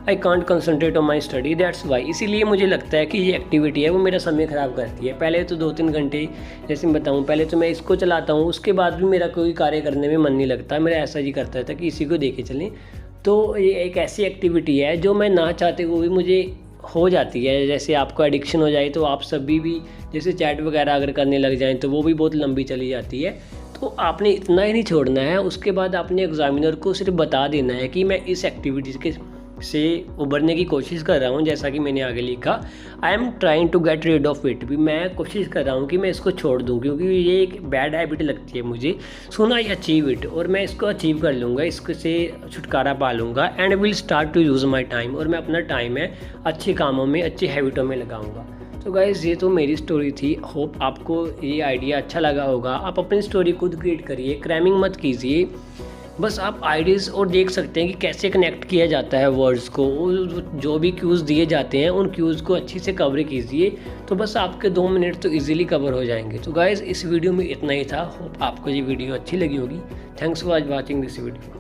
I can't concentrate on my study, that's why. इसीलिए मुझे लगता है कि ये एक्टिविटी है वो मेरा समय ख़राब करती है। पहले तो 2-3 घंटे, जैसे मैं बताऊँ, पहले तो मैं इसको चलाता हूँ, उसके बाद भी मेरा कोई कार्य करने में मन नहीं लगता। मेरा ऐसा ही करता था कि इसी को देखे चलें। तो ये एक ऐसी एक्टिविटी है जो मैं ना चाहते हुए भी मुझे हो जाती है। जैसे आपको एडिक्शन हो जाए तो आप सभी भी जैसे चैट वगैरह अगर करने लग जाएँ तो वो भी बहुत लंबी चली जाती है। तो आपने इतना ही नहीं छोड़ना है, उसके बाद आपने एग्जामिनर को सिर्फ बता देना है कि मैं इस एक्टिविटीज़ के से उभरने की कोशिश कर रहा हूँ। जैसा कि मैंने आगे लिखा, I am trying to get rid of it, भी मैं कोशिश कर रहा हूँ कि मैं इसको छोड़ दूँ क्योंकि ये एक बैड हैबिट लगती है मुझे। सुन आई अचीव इट, और मैं इसको अचीव कर लूँगा, इससे छुटकारा पा लूँगा। And will start to use my time, और मैं अपना टाइम है अच्छे कामों में, अच्छी हैबिटों में लगाऊँगा। तो गाइज़ ये तो मेरी स्टोरी थी। होप आपको ये आइडिया अच्छा लगा होगा। आप अपनी स्टोरी खुद क्रिएट करिए, क्रैमिंग मत कीजिए। बस आप आइडियाज़ और देख सकते हैं कि कैसे कनेक्ट किया जाता है वर्ड्स को। जो भी क्यूज़ दिए जाते हैं उन क्यूज़ को अच्छी से कवर कीजिए, तो बस आपके 2 मिनट तो इजीली कवर हो जाएंगे। तो गाइज़ इस वीडियो में इतना ही था। होप आपको ये वीडियो अच्छी लगी होगी। Thanks for watching this video.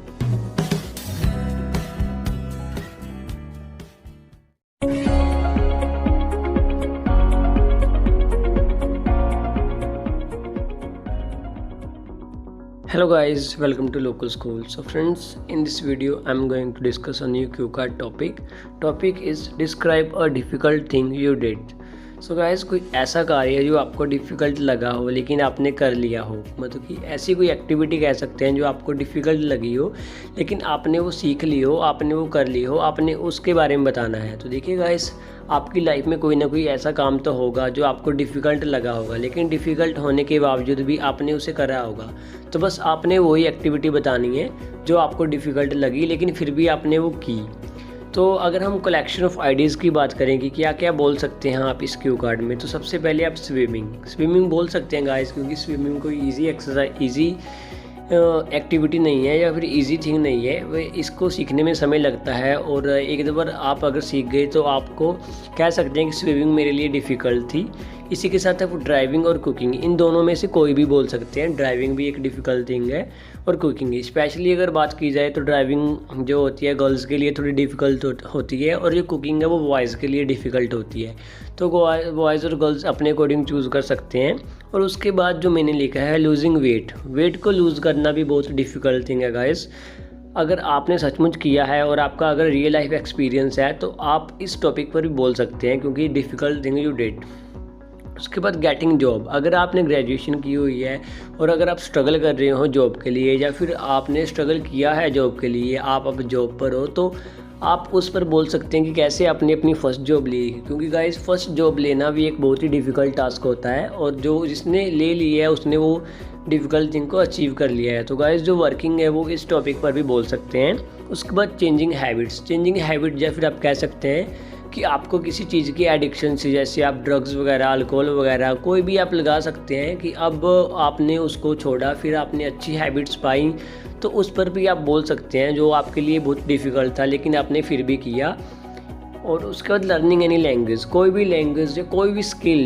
Hello guys, welcome to Local School. So friends, in this video I'm going to discuss a new cue card topic. Topic is describe a difficult thing you did. So guys, कोई ऐसा कार्य जो आपको difficult लगा हो लेकिन आपने कर लिया हो, मतलब कि ऐसी कोई एक्टिविटी कह सकते हैं जो आपको डिफ़िकल्ट लगी हो लेकिन आपने वो सीख ली हो, आपने वो कर ली हो, आपने उसके बारे में बताना है। तो देखिए गाइस, आपकी लाइफ में कोई ना कोई ऐसा काम तो होगा जो आपको डिफ़िकल्ट लगा होगा, लेकिन डिफ़िकल्ट होने के बावजूद भी आपने उसे करा होगा। तो बस आपने वही एक्टिविटी बतानी है जो आपको डिफ़िकल्ट लगी लेकिन फिर भी आपने वो की। तो अगर हम कलेक्शन ऑफ आइडियाज़ की बात करें कि क्या क्या बोल सकते हैं आप इस क्यू कार्ड में, तो सबसे पहले आप स्विमिंग बोल सकते हैं गाइस, क्योंकि स्विमिंग कोई ईजी एक्टिविटी नहीं है या फिर इजी थिंग नहीं है। वे इसको सीखने में समय लगता है, और एक बार आप अगर सीख गए तो आपको कह सकते हैं कि स्विमिंग मेरे लिए डिफ़िकल्ट थी। इसी के साथ आप ड्राइविंग और कुकिंग, इन दोनों में से कोई भी बोल सकते हैं। ड्राइविंग भी एक डिफ़िकल्ट थिंग है और कुकिंग ही। स्पेशली अगर बात की जाए तो ड्राइविंग जो होती है गर्ल्स के लिए थोड़ी डिफ़िकल्ट होती है, और जो कुकिंग है वो बॉयज़ के लिए डिफ़िकल्ट होती है। तो बॉयज़ और गर्ल्स अपने अकॉर्डिंग चूज़ कर सकते हैं। और उसके बाद जो मैंने लिखा है लूजिंग वेट को लूज़ करना भी बहुत डिफ़िकल्ट थिंग है गाइस। अगर आपने सचमुच किया है और आपका अगर रियल लाइफ एक्सपीरियंस है तो आप इस टॉपिक पर भी बोल सकते हैं, क्योंकि डिफ़िकल्ट थिंग यू डिड। उसके बाद गेटिंग जॉब, अगर आपने ग्रेजुएशन की हुई है और अगर आप स्ट्रगल कर रहे हो जॉब के लिए, या फिर आपने स्ट्रगल किया है जॉब के लिए, आप अब जॉब पर हो, तो आप उस पर बोल सकते हैं कि कैसे आपने अपनी फ़र्स्ट जॉब ली। क्योंकि गाइस फ़र्स्ट जॉब लेना भी एक बहुत ही डिफ़िकल्ट टास्क होता है, और जो जिसने ले लिया है उसने वो डिफ़िकल्ट थिंग को अचीव कर लिया है। तो गाइस जो वर्किंग है वो इस टॉपिक पर भी बोल सकते हैं। उसके बाद चेंजिंग हैबिट या फिर आप कह सकते हैं कि आपको किसी चीज़ की एडिक्शन से, जैसे आप ड्रग्स वगैरह, अल्कोहल वगैरह, कोई भी आप लगा सकते हैं कि अब आपने उसको छोड़ा, फिर आपने अच्छी हैबिट्स पाई, तो उस पर भी आप बोल सकते हैं जो आपके लिए बहुत डिफ़िकल्ट था लेकिन आपने फिर भी किया। और उसके बाद लर्निंग एनी लैंग्वेज, कोई भी लैंग्वेज या कोई भी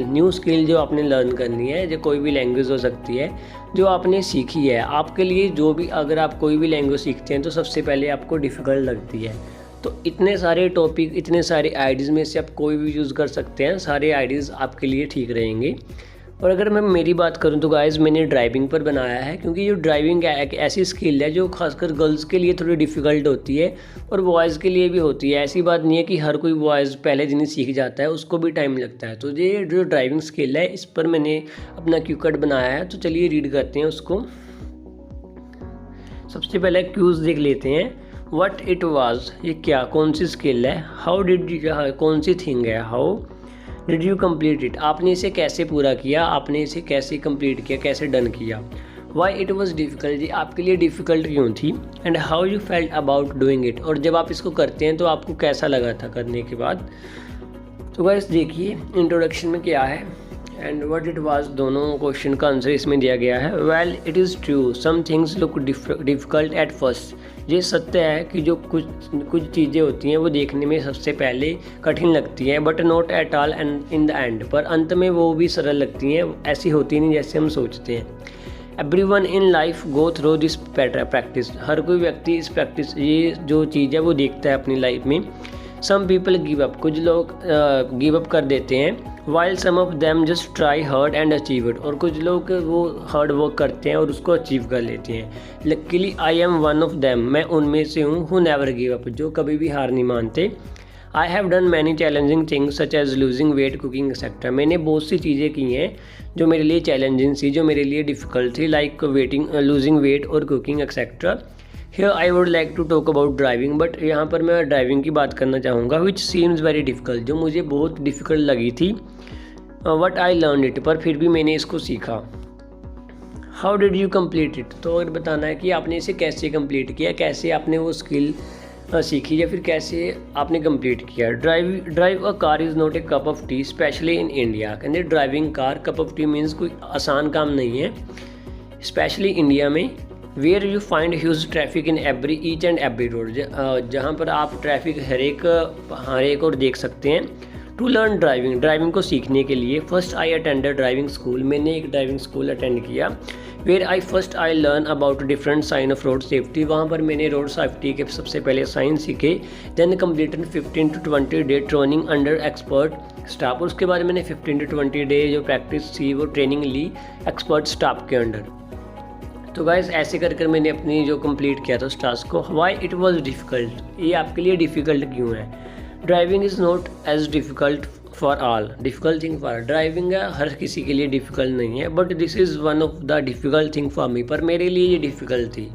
न्यू स्किल जो आपने लर्न करनी है, जो कोई भी लैंग्वेज हो सकती है जो आपने सीखी है। आपके लिए जो भी, अगर आप कोई भी लैंग्वेज सीखते हैं तो सबसे पहले आपको डिफ़िकल्ट लगती है। तो इतने सारे टॉपिक, इतने सारे आइडियाज़ में से आप कोई भी यूज़ कर सकते हैं, सारे आइडियाज़ आपके लिए ठीक रहेंगे। और अगर मैं मेरी बात करूं तो गाइस मैंने ड्राइविंग पर बनाया है, क्योंकि जो ड्राइविंग है एक ऐसी स्किल है जो खासकर गर्ल्स के लिए थोड़ी डिफ़िकल्ट होती है और बॉयज़ के लिए भी होती है। ऐसी बात नहीं है कि हर कोई बॉयज़ पहले दिन ही सीख जाता है, उसको भी टाइम लगता है। तो ये जो ड्राइविंग स्किल है इस पर मैंने अपना क्यू कार्ड बनाया है, तो चलिए रीड करते हैं उसको। सबसे पहले क्यूज़ देख लेते हैं। व्हाट इट वाज, ये क्या, कौन सी स्किल है। हाउ डिड, कौन सी थिंग है। How did you complete it, आपने इसे कैसे पूरा किया, आपने इसे कैसे कंप्लीट किया, कैसे डन किया। वाई इट वॉज डिफ़िकल्ट, आपके लिए डिफ़िकल्ट क्यों थी। And how you felt about doing it, और जब आप इसको करते हैं तो आपको कैसा लगा था करने के बाद। तो गाइस देखिए इंट्रोडक्शन में क्या है। एंड व्हाट इट वाज, दोनों क्वेश्चन का आंसर इसमें दिया गया है। Well it is true some things look difficult at first. ये सत्य है कि जो कुछ चीज़ें होती हैं वो देखने में सबसे पहले कठिन लगती हैं, but not at all and in the end, पर अंत में वो भी सरल लगती हैं। ऐसी होती नहीं जैसे हम सोचते हैं। Everyone in life go through this practice. हर कोई व्यक्ति इस प्रैक्टिस, ये जो चीज़ है वो देखता है अपनी लाइफ में। सम पीपल गिव अप, कुछ लोग गिव अप कर देते हैं। While some of them just try hard and achieve it, और कुछ लोग वो हार्ड वर्क करते हैं और उसको अचीव कर लेते हैं। Luckily I am one of them, मैं उनमें से हूँ हु नेवर गिव अप, जो कभी भी हार नहीं मानते। I have done many challenging things such as losing weight, cooking etcetera. मैंने बहुत सी चीज़ें की हैं जो मेरे लिए चैलेंजिंग थी, जो मेरे लिए डिफ़िकल्ट थी, लाइक लूजिंग वेट और cooking etcetera. Here I would like to talk about driving, but यहाँ पर मैं ड्राइविंग की बात करना चाहूँगा, विच सीम्स वेरी डिफ़िकल्ट, जो मुझे बहुत डिफ़िकल्ट लगी थी। वट आई लर्न इट, पर फिर भी मैंने इसको सीखा। How did you complete it, तो अगर बताना है कि आपने इसे कैसे कंप्लीट किया, कैसे आपने वो स्किल सीखी या फिर कैसे आपने कंप्लीट किया। Drive a car is not a cup of tea specially in India. कहते driving car cup of tea means कोई आसान काम नहीं है, स्पेशली इंडिया में। Where you find huge traffic in each and every road, जहाँ पर आप ट्रैफिक हर एक और देख सकते हैं। टू लर्न ड्राइविंग को सीखने के लिए first I attended driving school, मैंने एक ड्राइविंग स्कूल अटेंड किया। Where I learn about different sign of road safety, वहाँ पर मैंने रोड सेफ्टी के सबसे पहले साइन सीखे। Then completed 15 to 20 day training under expert staff, और उसके बाद मैंने 15 to 20 डे जो प्रैक्टिस थी वो ट्रेनिंग ली एक्सपर्ट स्टाफ के अंडर। तो गाइस ऐसे कर मैंने अपनी जो कंप्लीट किया था उस टास्क को। वाई इट वॉज डिफ़िकल्ट, ये आपके लिए डिफ़िकल्ट क्यों है। Driving is not as difficult for all, difficult thing for driving है हर किसी के लिए डिफ़िकल्ट नहीं है, but this is one of the difficult thing for me, पर मेरे लिए ये डिफ़िकल्ट थी।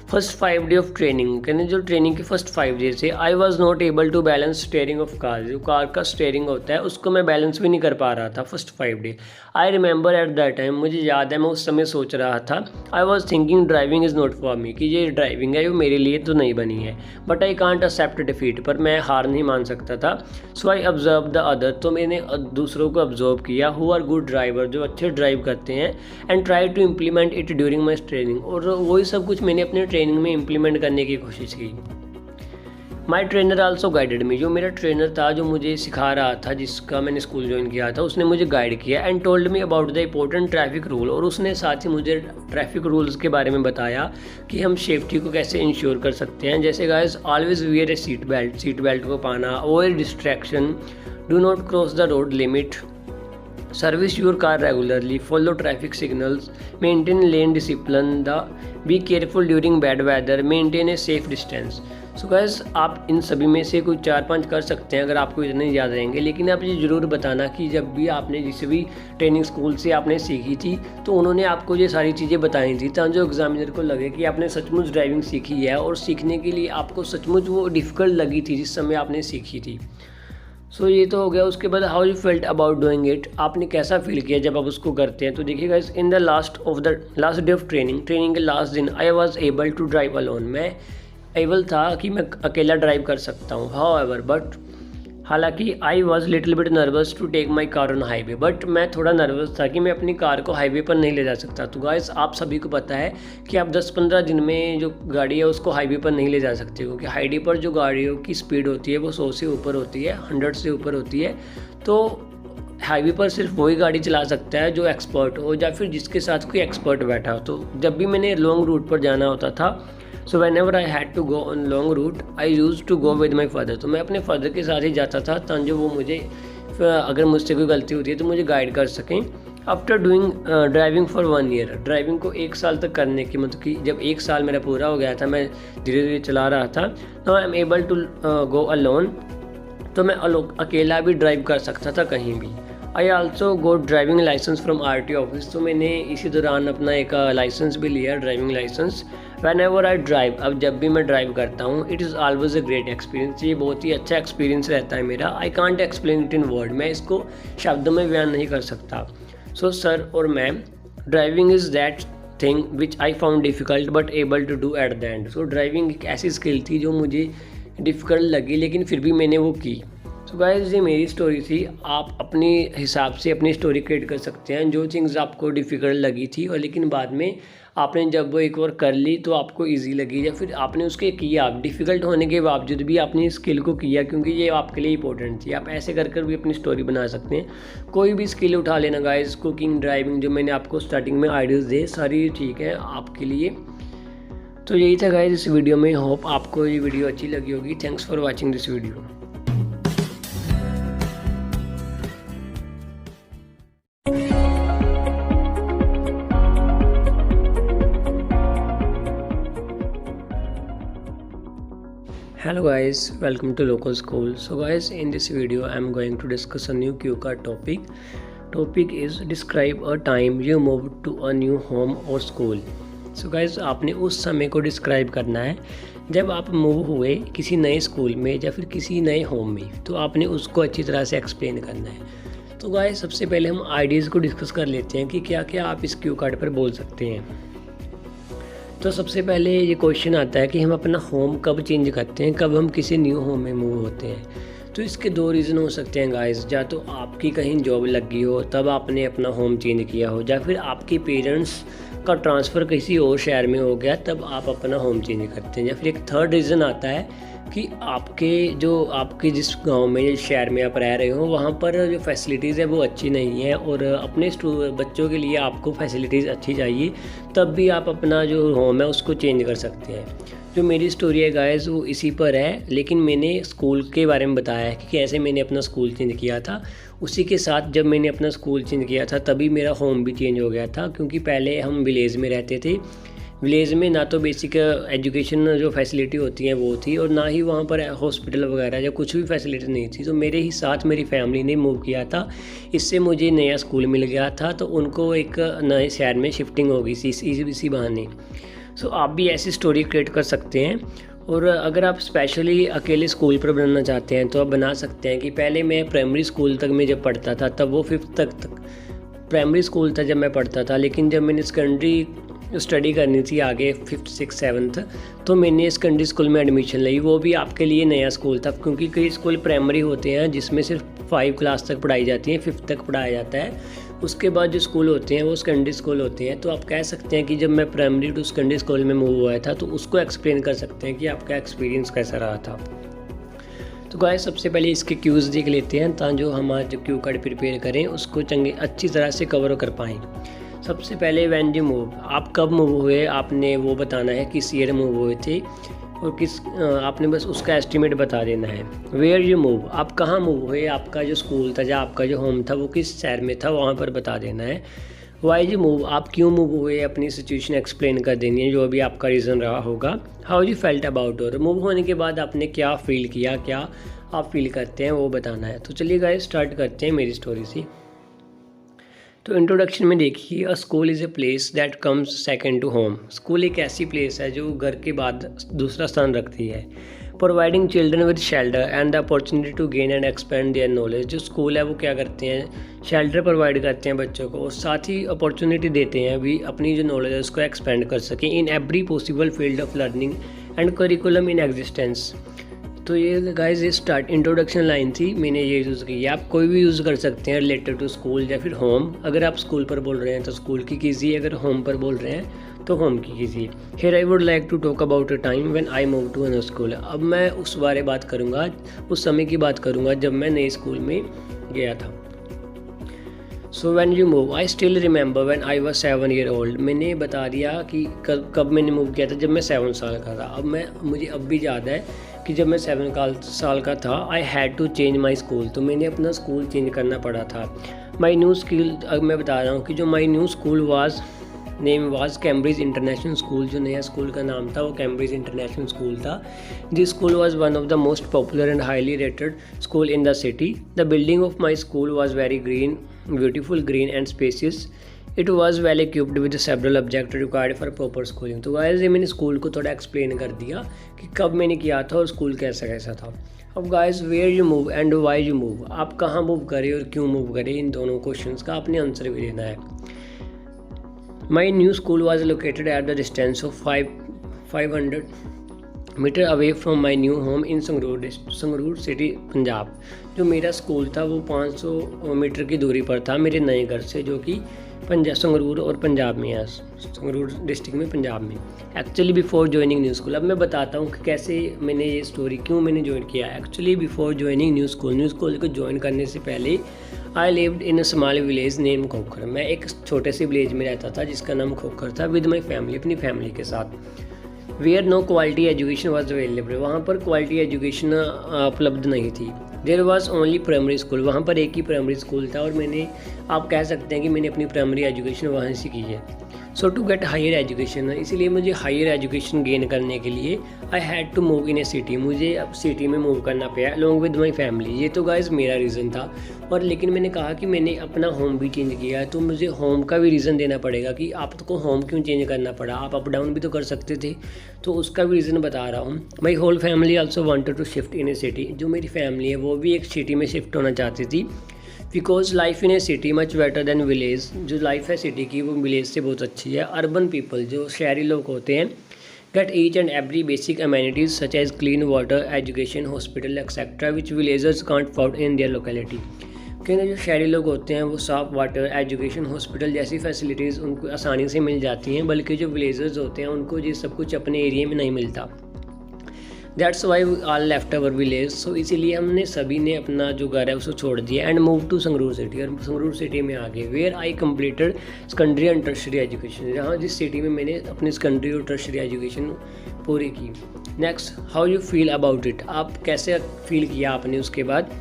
फर्स्ट 5 डे ऑफ ट्रेनिंग, कहने जो ट्रेनिंग के फर्स्ट 5 डे से I was not able to balance steering of car, जो कार का स्टेयरिंग होता है उसको मैं बैलेंस भी नहीं कर पा रहा था first 5 day. I remember at that time, मुझे याद है मैं उस समय सोच रहा था, I was thinking driving is not for me, कि ये ड्राइविंग है वो मेरे लिए तो नहीं बनी है। But I can't accept defeat, पर मैं हार नहीं मान सकता था। So I observe the other, तो मैंने दूसरों को ऑब्जर्व किया, हु आर गुड ड्राइवर, जो अच्छे ड्राइव करते हैं, and try to implement it during my training, और वही सब कुछ मैंने अपने ट्रेनिंग में इम्प्लीमेंट करने की कोशिश की। माई ट्रेनर आल्सो गाइडेड मी, जो मेरा ट्रेनर था जो मुझे सिखा रहा था, जिसका मैंने स्कूल ज्वाइन किया था, उसने मुझे गाइड किया and told me about the important traffic rule, और उसने साथ ही मुझे ट्रैफिक रूल्स के बारे में बताया कि हम सेफ्टी को कैसे इंश्योर कर सकते हैं। जैसे guys always wear a seat belt को पाना, avoid distraction, do not cross the road limit, service your car regularly, follow traffic signals, maintain lane discipline, be careful during bad weather, maintain a safe distance. So guys आप इन सभी में से कोई 4-5 कर सकते हैं अगर आपको इतने याद रहेंगे, लेकिन आप ये ज़रूर बताना कि जब भी आपने जिस भी ट्रेनिंग स्कूल से आपने सीखी थी तो उन्होंने आपको ये सारी चीज़ें बताई थी, ताकि जो एग्जामिनर को लगे कि आपने सचमुच ड्राइविंग सीखी है और सीखने के लिए आपको सचमुच वो डिफ़िकल्ट लगी थी जिस समय आपने सीखी थी। सो ये तो हो गया। उसके बाद how you felt about doing it, आपने कैसा फील किया जब आप उसको करते हैं। तो देखिएगा in the last day of training के लास्ट दिन I was able to drive alone, मैं एबल था कि मैं अकेला ड्राइव कर सकता हूँ। हाउएवर बट हालांकि I was little bit nervous to take my car on highway, but मैं थोड़ा नर्वस था कि मैं अपनी कार को हाईवे पर नहीं ले जा सकता। तो गाइस आप सभी को पता है कि आप 10-15 दिन में जो गाड़ी है उसको हाईवे पर नहीं ले जा सकते, क्योंकि हाईवे पर जो गाड़ियों की स्पीड होती है वो 100 से ऊपर होती है, 100 से ऊपर होती है। तो हाईवे पर सिर्फ वही गाड़ी चला सकता है जो एक्सपर्ट हो या फिर जिसके साथ कोई एक्सपर्ट बैठा हो। तो जब भी मैंने लॉन्ग रूट पर जाना होता था, so whenever I had to go on long route I use to go with my father, तो मैं अपने फादर के साथ ही जाता था ताकि वो मुझे अगर मुझसे कोई गलती होती है तो मुझे गाइड कर सकें। After doing driving for 1 year, driving को 1 साल तक करने की, मतलब कि जब 1 साल मेरा पूरा हो गया था, मैं धीरे धीरे चला रहा था, now I am able to go alone, तो मैं अकेला भी ड्राइव कर सकता था कहीं भी। I also got driving license from RTO office, तो मैंने इसी दौरान अपना एक लाइसेंस भी लिया, driving license. Whenever I drive, अब जब भी मैं ड्राइव करता हूँ, it is always a great experience, ये बहुत ही अच्छा एक्सपीरियंस रहता है मेरा। I can't explain it in word, मैं इसको शब्दों में बयान नहीं कर सकता। सो सर और ma'am, driving is that thing which I found difficult but able to do at the end. So driving एक ऐसी स्किल थी जो मुझे डिफ़िकल्ट लगी लेकिन फिर भी मैंने वो की। तो गाइस ये मेरी स्टोरी थी। आप अपने हिसाब से अपनी स्टोरी क्रिएट कर सकते हैं। जो थिंग्स आपको डिफ़िकल्ट लगी थी और लेकिन बाद में आपने जब वो एक बार कर ली तो आपको इजी लगी, या फिर आपने उसके किया डिफ़िकल्ट होने के बावजूद भी आपने स्किल को किया, क्योंकि ये आपके लिए इंपॉर्टेंट थी। आप ऐसे कर कर भी अपनी स्टोरी बना सकते हैं। कोई भी स्किल उठा लेना गाइस, कुकिंग, ड्राइविंग, जो मैंने आपको स्टार्टिंग में आइडियाज़ दे सारी ठीक है आपके लिए। तो यही था गाइस इस वीडियो में। होप आपको ये वीडियो अच्छी लगी होगी। Thanks for watching this video. Hello guys, welcome to local school. So guys, in this video I am going to discuss a new cue card topic. Topic is describe a time you moved to a new home or school. So guys, आपने उस समय को describe करना है जब आप move हुए किसी नए स्कूल में या फिर किसी नए होम में, तो आपने उसको अच्छी तरह से एक्सप्लेन करना है। तो गाइस सबसे पहले हम आइडियाज़ को डिस्कस कर लेते हैं कि क्या क्या आप इस क्यू कार्ड पर बोल सकते हैं। तो सबसे पहले ये क्वेश्चन आता है कि हम अपना होम कब चेंज करते हैं, कब हम किसी न्यू होम में मूव होते हैं। तो इसके दो रीज़न हो सकते हैं गाइस। या तो आपकी कहीं जॉब लग गई हो तब आपने अपना होम चेंज किया हो, या फिर आपके पेरेंट्स का ट्रांसफ़र किसी और शहर में हो गया तब आप अपना होम चेंज करते हैं। या फिर एक थर्ड रीज़न आता है कि आपके जिस गांव में या शहर में आप रह रहे हो वहाँ पर जो फैसिलिटीज़ है वो अच्छी नहीं है, और अपने बच्चों के लिए आपको फैसिलिटीज़ अच्छी चाहिए, तब भी आप अपना जो होम है उसको चेंज कर सकते हैं। जो मेरी स्टोरी है गाइस वो इसी पर है, लेकिन मैंने स्कूल के बारे में बताया है कि कैसे मैंने अपना स्कूल चेंज किया था। उसी के साथ जब मैंने अपना स्कूल चेंज किया था तभी मेरा होम भी चेंज हो गया था, क्योंकि पहले हम विलेज में रहते थे। विलेज में ना तो बेसिक एजुकेशन जो फैसिलिटी होती हैं वो थी, और ना ही वहाँ पर हॉस्पिटल वगैरह या कुछ भी फैसिलिटी नहीं थी। तो मेरे ही साथ मेरी फैमिली ने मूव किया था, इससे मुझे नया स्कूल मिल गया था, तो उनको एक नए शहर में शिफ्टिंग हो गई इसी बहाने। सो आप भी ऐसी स्टोरी क्रिएट कर सकते हैं। और अगर आप स्पेशली अकेले स्कूल पर बनाना चाहते हैं तो आप बना सकते हैं कि पहले मैं प्राइमरी स्कूल तक में जब पढ़ता था तब वो 5th तक प्राइमरी स्कूल था जब मैं पढ़ता था, लेकिन जब मैंने सेकेंडरी स्टडी करनी थी आगे 5th 6th 7th, तो मैंने सेकेंडरी स्कूल में एडमिशन ली। वो भी आपके लिए नया स्कूल था, क्योंकि कई स्कूल प्राइमरी होते हैं जिसमें सिर्फ 5 क्लास तक पढ़ाई जाती है, 5th तक पढ़ाया जाता है। उसके बाद जो स्कूल होते हैं वो सेकेंडरी स्कूल होते हैं। तो आप कह सकते हैं कि जब मैं प्राइमरी टू सेकेंडरी स्कूल में मूव हुआ था तो उसको एक्सप्लेन कर सकते हैं कि आपका एक्सपीरियंस कैसा रहा था। तो गाइस सबसे पहले इसके क्यूज़ देख लेते हैं, ताकि जो हमारा जो क्यू कार्ड प्रिपेयर करें उसको अच्छी तरह से कवर कर पाएँ। सबसे पहले व्हेन यू मूव, आप कब मूव हुए आपने वो बताना है, किस ईयर मूव हुए थे, और आपने बस उसका एस्टिमेट बता देना है। वेयर यू मूव, आप कहाँ मूव हुए, आपका जो स्कूल था या आपका जो होम था वो किस शहर में था वहाँ पर बता देना है। वाई यू मूव, आप क्यों मूव हुए, अपनी सिचुएशन एक्सप्लेन कर देनी है, जो भी आपका रीज़न रहा होगा। हाउ यू फेल्ट अबाउट, और मूव होने के बाद आपने क्या फील किया, क्या आप फील करते हैं वो बताना है। तो चलिए गाइस स्टार्ट करते हैं मेरी स्टोरी से। तो इंट्रोडक्शन में देखिए, a school is a place that comes second to home. School एक ऐसी प्लेस है जो घर के बाद दूसरा स्थान रखती है। Providing children with shelter and the opportunity to gain and expand their knowledge. जो स्कूल है वो क्या करते हैं, शेल्टर प्रोवाइड करते हैं बच्चों को, और साथ ही अपॉर्चुनिटी देते हैं भी अपनी जो नॉलेज है उसको एक्सपेंड कर सकें in every possible field of learning and curriculum in existence. तो ये गाइस ये स्टार्ट इंट्रोडक्शन लाइन थी, मैंने ये यूज़ की है। आप कोई भी यूज़ कर सकते हैं रिलेटेड टू स्कूल या फिर होम। अगर आप स्कूल पर बोल रहे हैं तो स्कूल की कीजिए, अगर होम पर बोल रहे हैं तो होम की कीजिए। Here I would like to talk about a time when I move to another school. अब मैं उस बारे बात करूँगा, उस समय की बात करूँगा जब मैं नए स्कूल में गया था। So when you move, I still remember when I was 7 year old। मैंने बता दिया कि कब मैंने मूव किया था, जब मैं 7 साल का था। मुझे अब भी याद है कि जब मैं 7 साल का था, I had to change my school. तो मैंने अपना स्कूल चेंज करना पड़ा था। माई न्यू स्कूल, अब मैं बता रहा हूँ कि जो माई new school name was Cambridge international school. जो नया स्कूल का नाम था वो कैम्ब्रिज इंटरनेशनल स्कूल था। This school was one of the most popular and highly rated school in the city. The building of my school was very beautiful green and spacious. It was well equipped with several object required for proper schooling. तो guys ये मैंने school को थोड़ा explain कर दिया कि कब मैंने किया था और स्कूल कैसा था। अब guys where you move and why you move, आप कहाँ मूव करें और क्यों मूव करें, इन दोनों क्वेश्चंस का आपने आंसर भी देना है। My new school was located at the distance of 500 meter away from my new home in Sangrur city Punjab. जो मेरा स्कूल था वो 500 मीटर की दूरी पर था मेरे नए घर से, जो कि संगरूर और पंजाब में है, संगरूर डिस्ट्रिक्ट में, पंजाब में। Actually before joining new school, अब मैं बताता हूँ कि कैसे मैंने ये स्टोरी, क्यों मैंने ज्वाइन किया। Actually before joining new school को ज्वाइन करने से पहले I lived in a small village name Khokhar. मैं एक छोटे से विलेज में रहता था जिसका नाम खोखर था, विद माई फैमिली, अपनी फैमिली के साथ। Where no quality education was available, वहाँ पर क्वालिटी एजुकेशन उपलब्ध नहीं थी। There was only primary school, वहाँ पर एक ही प्राइमरी स्कूल था, और आप कह सकते हैं कि मैंने अपनी प्राइमरी एजुकेशन वहाँ से की है। So to get higher education, इसीलिए मुझे हायर एजुकेशन गेन करने के लिए I had to move in a city, मुझे अब सिटी में मूव करना पड़ा अलॉन्ग विद माई फैमिली। ये तो गाइस मेरा रीज़न था, और लेकिन मैंने कहा कि मैंने अपना होम भी चेंज किया है, तो मुझे होम का भी रीज़न देना पड़ेगा कि आपको होम क्यों चेंज करना पड़ा, आप अप डाउन भी तो कर सकते थे, तो उसका भी रीज़न बता रहा हूँ। My whole family also wanted to shift in a city, जो मेरी फैमिली है वो भी एक सिटी में शिफ्ट होना चाहती थी, because life in a city much better than village. जो लाइफ है सिटी की वो विलेज से बहुत अच्छी है। अर्बन पीपल, जो शहरी लोग होते हैं, get each and every basic amenities such as clean water, education, hospital etcetera which villagers can't found in their locality. क्योंकि जो शहरी लोग होते हैं वो साफ वाटर, एजुकेशन, हॉस्पिटल जैसी फैसिलिटीज़ उनको आसानी से मिल जाती हैं, बल्कि जो विलेजर्स होते हैं उनको ये सब कुछ अपने एरिया में नहीं मिलता। That's why all left our village, so इसीलिए हमने सभी ने अपना जो घर है उसको छोड़ दिया and move to Sangrur city, और संगरूर सिटी में आ गए। Where I completed secondary and tertiary education, जहाँ जिस सिटी में मैंने अपनी सेकेंडरी और टर्शरी एजुकेशन पूरी की। Next, how you feel about it, आप कैसे फील किया आपने उसके बाद।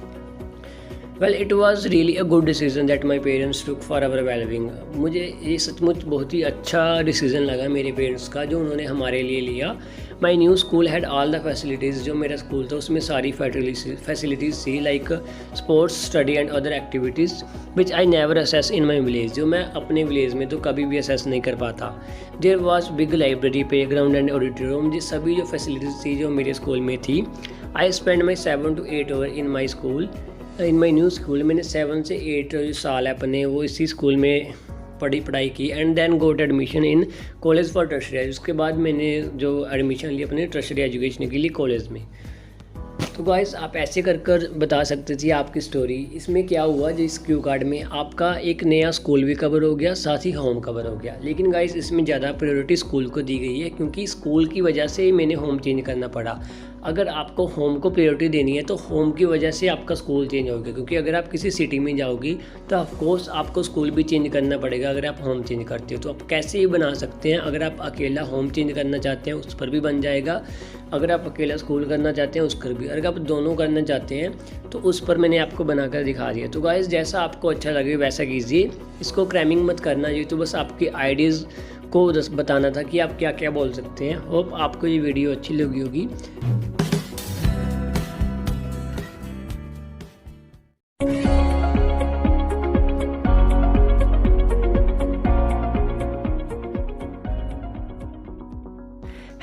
Well it was really a good decision that my parents took for our wellbeing, मुझे ये सचमुच बहुत ही अच्छा डिसीज़न लगा मेरे पेरेंट्स का, जो उन्होंने हमारे लिए लिया। माई new school had all the facilities, जो मेरा स्कूल था उसमें सारी फैसिलिटीज़ थी, like sports, study and other activities which I never assess in my village, जो मैं अपने विलेज में तो कभी भी असेस नहीं कर पाता। There was big library, playground and auditorium, ये सभी जो फैसिलिटीज़ थी जो मेरे स्कूल में थी। I spend my 7 to 8 hour in my school, in my new school. मैंने 7 से 8 जो साल है अपने वो इसी स्कूल में पढ़ाई की, and then got admission in college for tertiary, उसके बाद मैंने जो एडमिशन ली अपने टर्शरी एजुकेशन के लिए कॉलेज में। तो गाइस आप ऐसे कर बता सकते थे आपकी स्टोरी। इसमें क्या हुआ, जिस क्यू कार्ड में आपका एक नया स्कूल भी कवर हो गया, साथ ही होम कवर हो गया। लेकिन गाइस इसमें ज़्यादा प्रायोरिटी स्कूल को दी गई है, क्योंकि स्कूल की वजह से मैंने होम चेंज करना पड़ा। अगर आपको होम को प्रायोरिटी देनी है तो होम की वजह से आपका स्कूल चेंज होगा, क्योंकि अगर आप किसी सिटी में जाओगी तो ऑफकोर्स आपको स्कूल भी चेंज करना पड़ेगा अगर आप होम चेंज करते हो। तो आप कैसे ही बना सकते हैं, अगर आप अकेला होम चेंज करना चाहते हैं उस पर भी बन जाएगा, अगर आप अकेला स्कूल करना चाहते हैं उस पर भी, अगर आप दोनों करना चाहते हैं तो उस पर मैंने आपको बनाकर दिखा दिया। तो गाइस जैसा आपको अच्छा लगे वैसा कीजिए, इसको क्रैमिंग मत करना, ये तो बस आपके आइडियाज़ को बताना था कि आप क्या क्या बोल सकते हैं। होप आपको ये वीडियो अच्छी लगी होगी।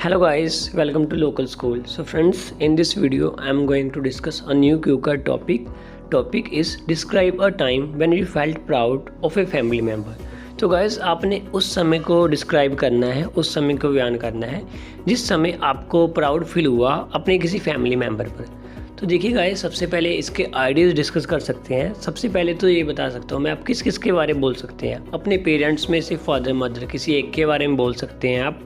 Hello guys, welcome to local school. So friends, in this video I am going to discuss a new QCard topic. Topic is describe a time when you felt proud of a family member. तो guys आपने उस समय को describe करना है, उस समय को बयान करना है जिस समय आपको प्राउड फील हुआ अपने किसी फैमिली मेम्बर पर। तो देखिए गाइस, सबसे पहले इसके आइडियाज़ डिस्कस कर सकते हैं। सबसे पहले तो ये बता सकता हूँ मैं, आप किस किस के बारे में बोल सकते हैं। अपने पेरेंट्स में से फादर मदर किसी एक के बारे में बोल सकते हैं आप,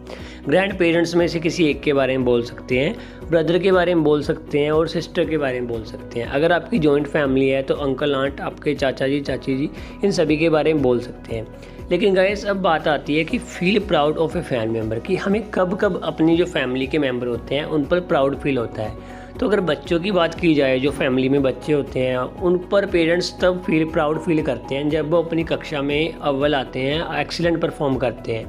ग्रैंड पेरेंट्स में से किसी एक के बारे में बोल सकते हैं, ब्रदर के बारे में बोल सकते हैं, और सिस्टर के बारे में बोल सकते हैं। अगर आपकी जॉइंट फैमिली है तो अंकल आंट, आपके चाचा जी चाची जी, इन सभी के बारे में बोल सकते हैं। लेकिन गाइस अब बात आती है कि feel proud of a family member, कि हमें कब कब अपनी जो फैमिली के मेम्बर होते हैं उन पर प्राउड फील होता है। तो अगर बच्चों की बात की जाए, जो फैमिली में बच्चे होते हैं उन पर पेरेंट्स तब प्राउड फील करते हैं जब वो अपनी कक्षा में अव्वल आते हैं, एक्सीलेंट परफॉर्म करते हैं,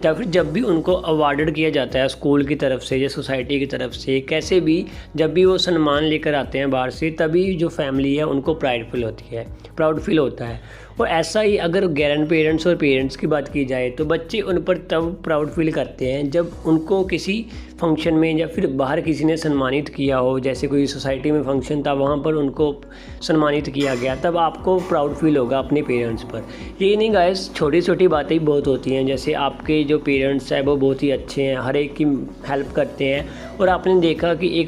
या फिर जब भी उनको अवार्डेड किया जाता है स्कूल की तरफ से या सोसाइटी की तरफ से, कैसे भी जब भी वो सम्मान लेकर आते हैं बाहर से, तभी जो फैमिली है उनको प्राउड फील होती है, प्राउड फील होता है। और ऐसा ही अगर ग्रैंड पेरेंट्स और पेरेंट्स की बात की जाए तो बच्चे उन पर तब प्राउड फील करते हैं जब उनको किसी फंक्शन में या फिर बाहर किसी ने सम्मानित किया हो, जैसे कोई सोसाइटी में फंक्शन था वहाँ पर उनको सम्मानित किया गया, तब आपको प्राउड फील होगा अपने पेरेंट्स पर। ये नहीं गाइस, छोटी छोटी बातें ही बहुत होती हैं, जैसे आपके जो पेरेंट्स हैं वो बहुत ही अच्छे हैं, हर एक की हेल्प करते हैं। और आपने देखा कि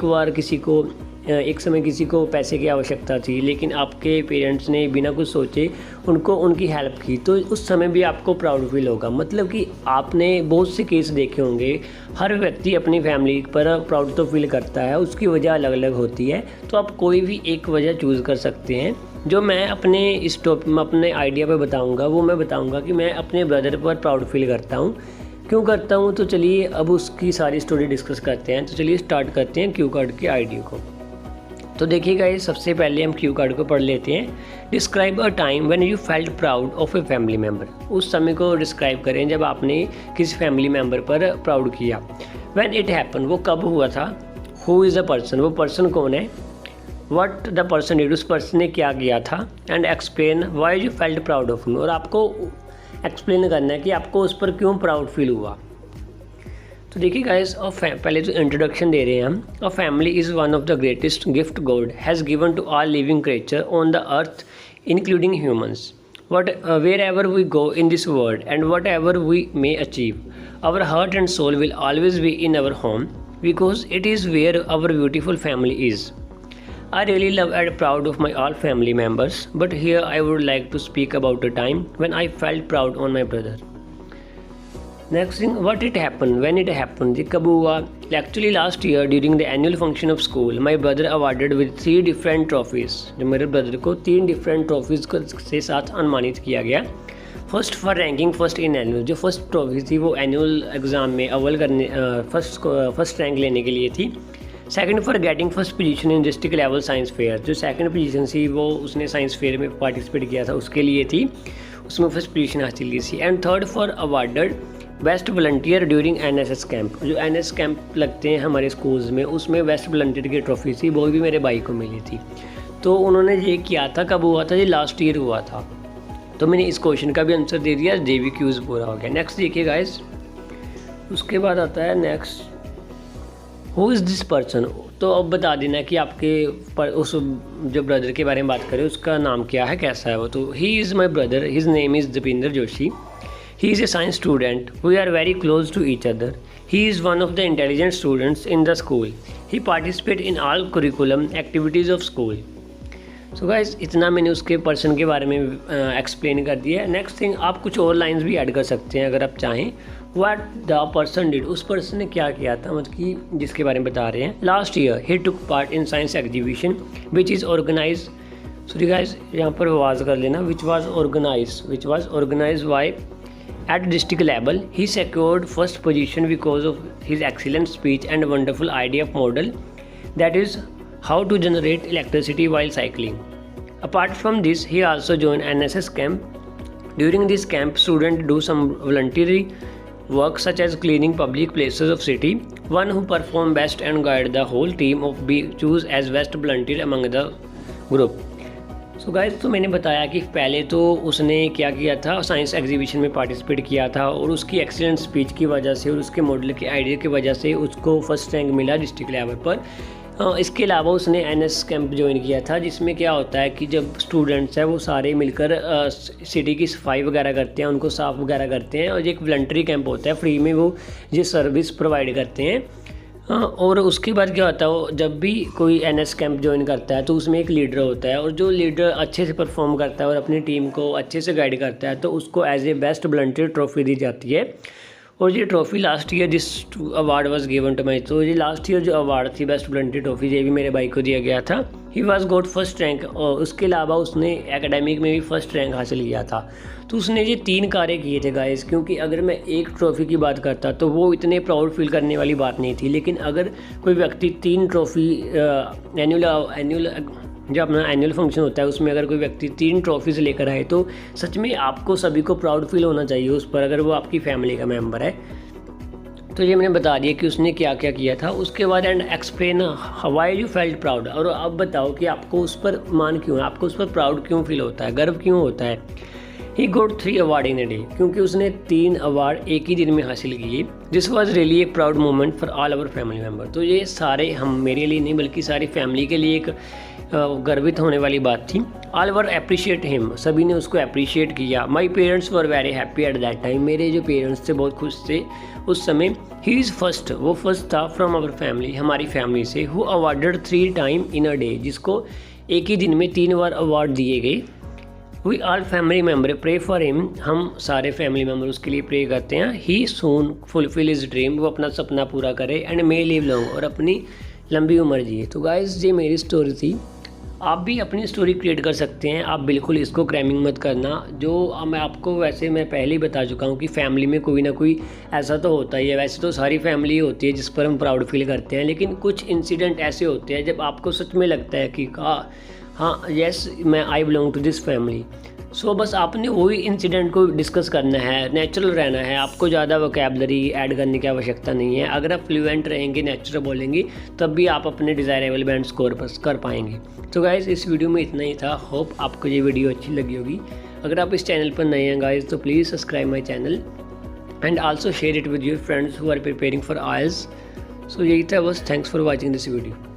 एक समय किसी को पैसे की आवश्यकता थी, लेकिन आपके पेरेंट्स ने बिना कुछ सोचे उनको उनकी हेल्प की, तो उस समय भी आपको प्राउड फील होगा। मतलब कि आपने बहुत से केस देखे होंगे, हर व्यक्ति अपनी फैमिली पर प्राउड तो फील करता है, उसकी वजह अलग अलग होती है। तो आप कोई भी एक वजह चूज़ कर सकते हैं। जो मैं अपने इस टॉपिक में अपने आइडिया पर बताऊँगा वो मैं बताऊँगा कि मैं अपने ब्रदर पर प्राउड फील करता हूँ, क्यों करता हूँ। तो चलिए अब उसकी सारी स्टोरी डिस्कस करते हैं। तो चलिए स्टार्ट करते हैं क्यू कार्ड के आइडिया को। तो देखिएगा, ये सबसे पहले हम क्यू कार्ड को पढ़ लेते हैं। Describe a time when you felt proud of a family member. उस समय को डिस्क्राइब करें जब आपने किसी फैमिली मेम्बर पर प्राउड किया। व्हेन इट हैपन, वो कब हुआ था। हु इज़ द पर्सन, वो पर्सन कौन है। व्हाट द पर्सन डिड, उस पर्सन ने क्या किया था। And explain why you felt proud of him, और आपको एक्सप्लेन करना है कि आपको उस पर क्यों प्राउड फील हुआ। तो देखिए गाइस, पहले तो इंट्रोडक्शन दे रहे हैं हम। A family is one of the greatest gift God has given to all living creature on the earth including humans. Wherever we go in this world and whatever we may achieve, our heart and soul will always be in our home because it is where our beautiful family is. I really love and proud of my all family members, but here I would like to speak about a time when I felt proud on my brother. Next thing, what it happened, when it happened, ये कब हुआ। Actually last year during the annual function of school, my brother awarded with 3 different trophies. जो मेरे brother को 3 different trophies के साथ सम्मानित किया गया। First for ranking first in annual, जो फर्स्ट ट्रॉफी थी वो एनुअल एग्ज़ाम में अव्वल करने फर्स्ट रैंक लेने के लिए थी। Second for getting first position in district level science fair, जो सेकंड पोजीशन थी वो उसने साइंस फेयर में पार्टिसिपेट किया था उसके लिए थी, उसमें फर्स्ट पोजीशन हासिल की थी। And third for awarded best volunteer during NSS camp, जो एनएस कैंप लगते हैं हमारे स्कूल्स में, उसमें बेस्ट वॉलंटियर की ट्रॉफी थी, वो भी मेरे भाई को मिली थी। तो उन्होंने ये किया था, कब हुआ था, ये लास्ट ईयर हुआ था। तो मैंने इस क्वेश्चन का भी आंसर दे दिया, जेवी क्यूज़ पूरा हो गया। नेक्स्ट देखिए गाइस, उसके बाद आता है next, who is this person. तो अब बता देना कि आपके उस जो ब्रदर के बारे में बात करें उसका नाम क्या है, कैसा है वो। तो he is my brother, his name is Dipendra Joshi. He is a science student, we are very close to each other. He is one of the intelligent students in the school. He participate in all curriculum activities of school. So guys, इतना मैंने उसके person के बारे में explain कर दिया है। Next thing, आप कुछ और लाइन्स भी ऐड कर सकते हैं अगर आप चाहें। व्हाट द पर्सन डिड, उस पर्सन ने क्या किया था, मतलब कि जिसके बारे में बता रहे हैं। Last year he took part in science exhibition which is organise, sorry guys यहाँ पर आवाज़ कर लेना, which was organise by at district level. He secured first position because of his excellent speech and wonderful idea of model that is how to generate electricity while cycling. Apart from this, he also joined NSS camp. During this camp, students do some voluntary work such as cleaning public places of city. One who performed best and guided the whole team of be choose as best volunteer among the group. So guys, तो मैंने बताया कि पहले तो उसने क्या किया था, साइंस एग्जीबिशन में पार्टिसिपेट किया था और उसकी एक्सीलेंट स्पीच की वजह से और उसके मॉडल के आइडिया की वजह से उसको फर्स्ट रैंक मिला डिस्ट्रिक्ट लेवल पर। इसके अलावा उसने एनएस कैंप ज्वाइन किया था, जिसमें क्या होता है कि जब स्टूडेंट्स हैं वो सारे मिलकर सिटी की सफाई वगैरह करते हैं, उनको साफ़ वगैरह करते हैं, और एक वॉलंटरी कैंप होता है, फ्री में वो ये सर्विस प्रोवाइड करते हैं। और उसके बाद क्या होता है, जब भी कोई एनएस कैंप ज्वाइन करता है तो उसमें एक लीडर होता है, और जो लीडर अच्छे से परफॉर्म करता है और अपनी टीम को अच्छे से गाइड करता है तो उसको as a best volunteer trophy दी जाती है। और ये trophy last year this award was given to my, तो ये लास्ट ईयर जो अवार्ड थी बेस्ट वॉलंटियर ट्रॉफी, ये भी मेरे भाई को दिया गया था। He was got first rank, और उसके अलावा उसने एकेडमिक में भी फर्स्ट रैंक हासिल किया था। तो उसने ये 3 कार्य किए थे गाइस, क्योंकि अगर मैं एक ट्रॉफ़ी की बात करता तो वो इतने प्राउड फील करने वाली बात नहीं थी, लेकिन अगर कोई व्यक्ति 3 ट्रॉफ़ी एनुअल जो अपना एनुअल फंक्शन होता है उसमें अगर कोई व्यक्ति 3 ट्रॉफीज़ लेकर आए तो सच में आपको सभी को प्राउड फील होना चाहिए उस पर, अगर वो आपकी फैमिली का मेंबर है। तो ये मैंने बता दिया कि उसने क्या क्या किया था। उसके बाद and explain why you felt proud, और अब बताओ कि आपको उस पर मान क्यों है, आपको उस पर प्राउड क्यों फील होता है, गर्व क्यों होता है। ही गोट 3 अवार्ड इन ए डे, क्योंकि उसने 3 अवार्ड एक ही दिन में हासिल किए। This was really a proud moment for all our family member. तो ये सारे, हम मेरे लिए नहीं बल्कि सारी फैमिली के लिए एक गर्वित होने वाली बात थी। ऑल वर अप्रिशिएट हिम, सभी ने उसको अप्रिशिएट किया। My parents were very happy at that time, मेरे जो पेरेंट्स थे बहुत खुश थे उस समय। ही इज़ फर्स्ट, वो फर्स्ट था फ्रॉम आवर फैमिली, हमारी फैमिली से, who awarded 3 time in a day, जिसको एक ही दिन में 3 बार अवार्ड दिए गए। We all family member pray for him, हम सारे फैमिली मेम्बर उसके लिए प्रे करते हैं। He soon fulfil his dream, वो अपना सपना पूरा करे। एंड मे लिव लॉन्ग, और अपनी लंबी उम्र जिए। तो गाइस ये मेरी स्टोरी थी, आप भी अपनी स्टोरी क्रिएट कर सकते हैं। आप बिल्कुल इसको क्रैमिंग मत करना। जो मैं आपको वैसे मैं पहले ही बता चुका हूँ कि फैमिली में कोई ना कोई ऐसा तो होता ही है। वैसे तो सारी फैमिली होती है जिस पर हम प्राउड फील करते हैं, लेकिन कुछ इंसिडेंट ऐसे होते हैं जब आपको सच में लगता है कि हाँ यस मैं I belong to this family. So बस आपने वही इंसिडेंट को डिस्कस करना है, नेचुरल रहना है, आपको ज़्यादा वोकैबलरी ऐड करने की आवश्यकता नहीं है। अगर आप फ्लुएंट रहेंगे, नेचुरल बोलेंगे, तब भी आप अपने डिज़ायरेबल बैंड स्कोर पर कर पाएंगे। तो गाइज़ इस वीडियो में इतना ही था। होप आपको ये वीडियो अच्छी लगी होगी। अगर आप इस चैनल पर नए हैं गाइज़ तो please subscribe my channel and also share it with your friends who are preparing for IELTS. So यही था बस। Thanks for watching this video.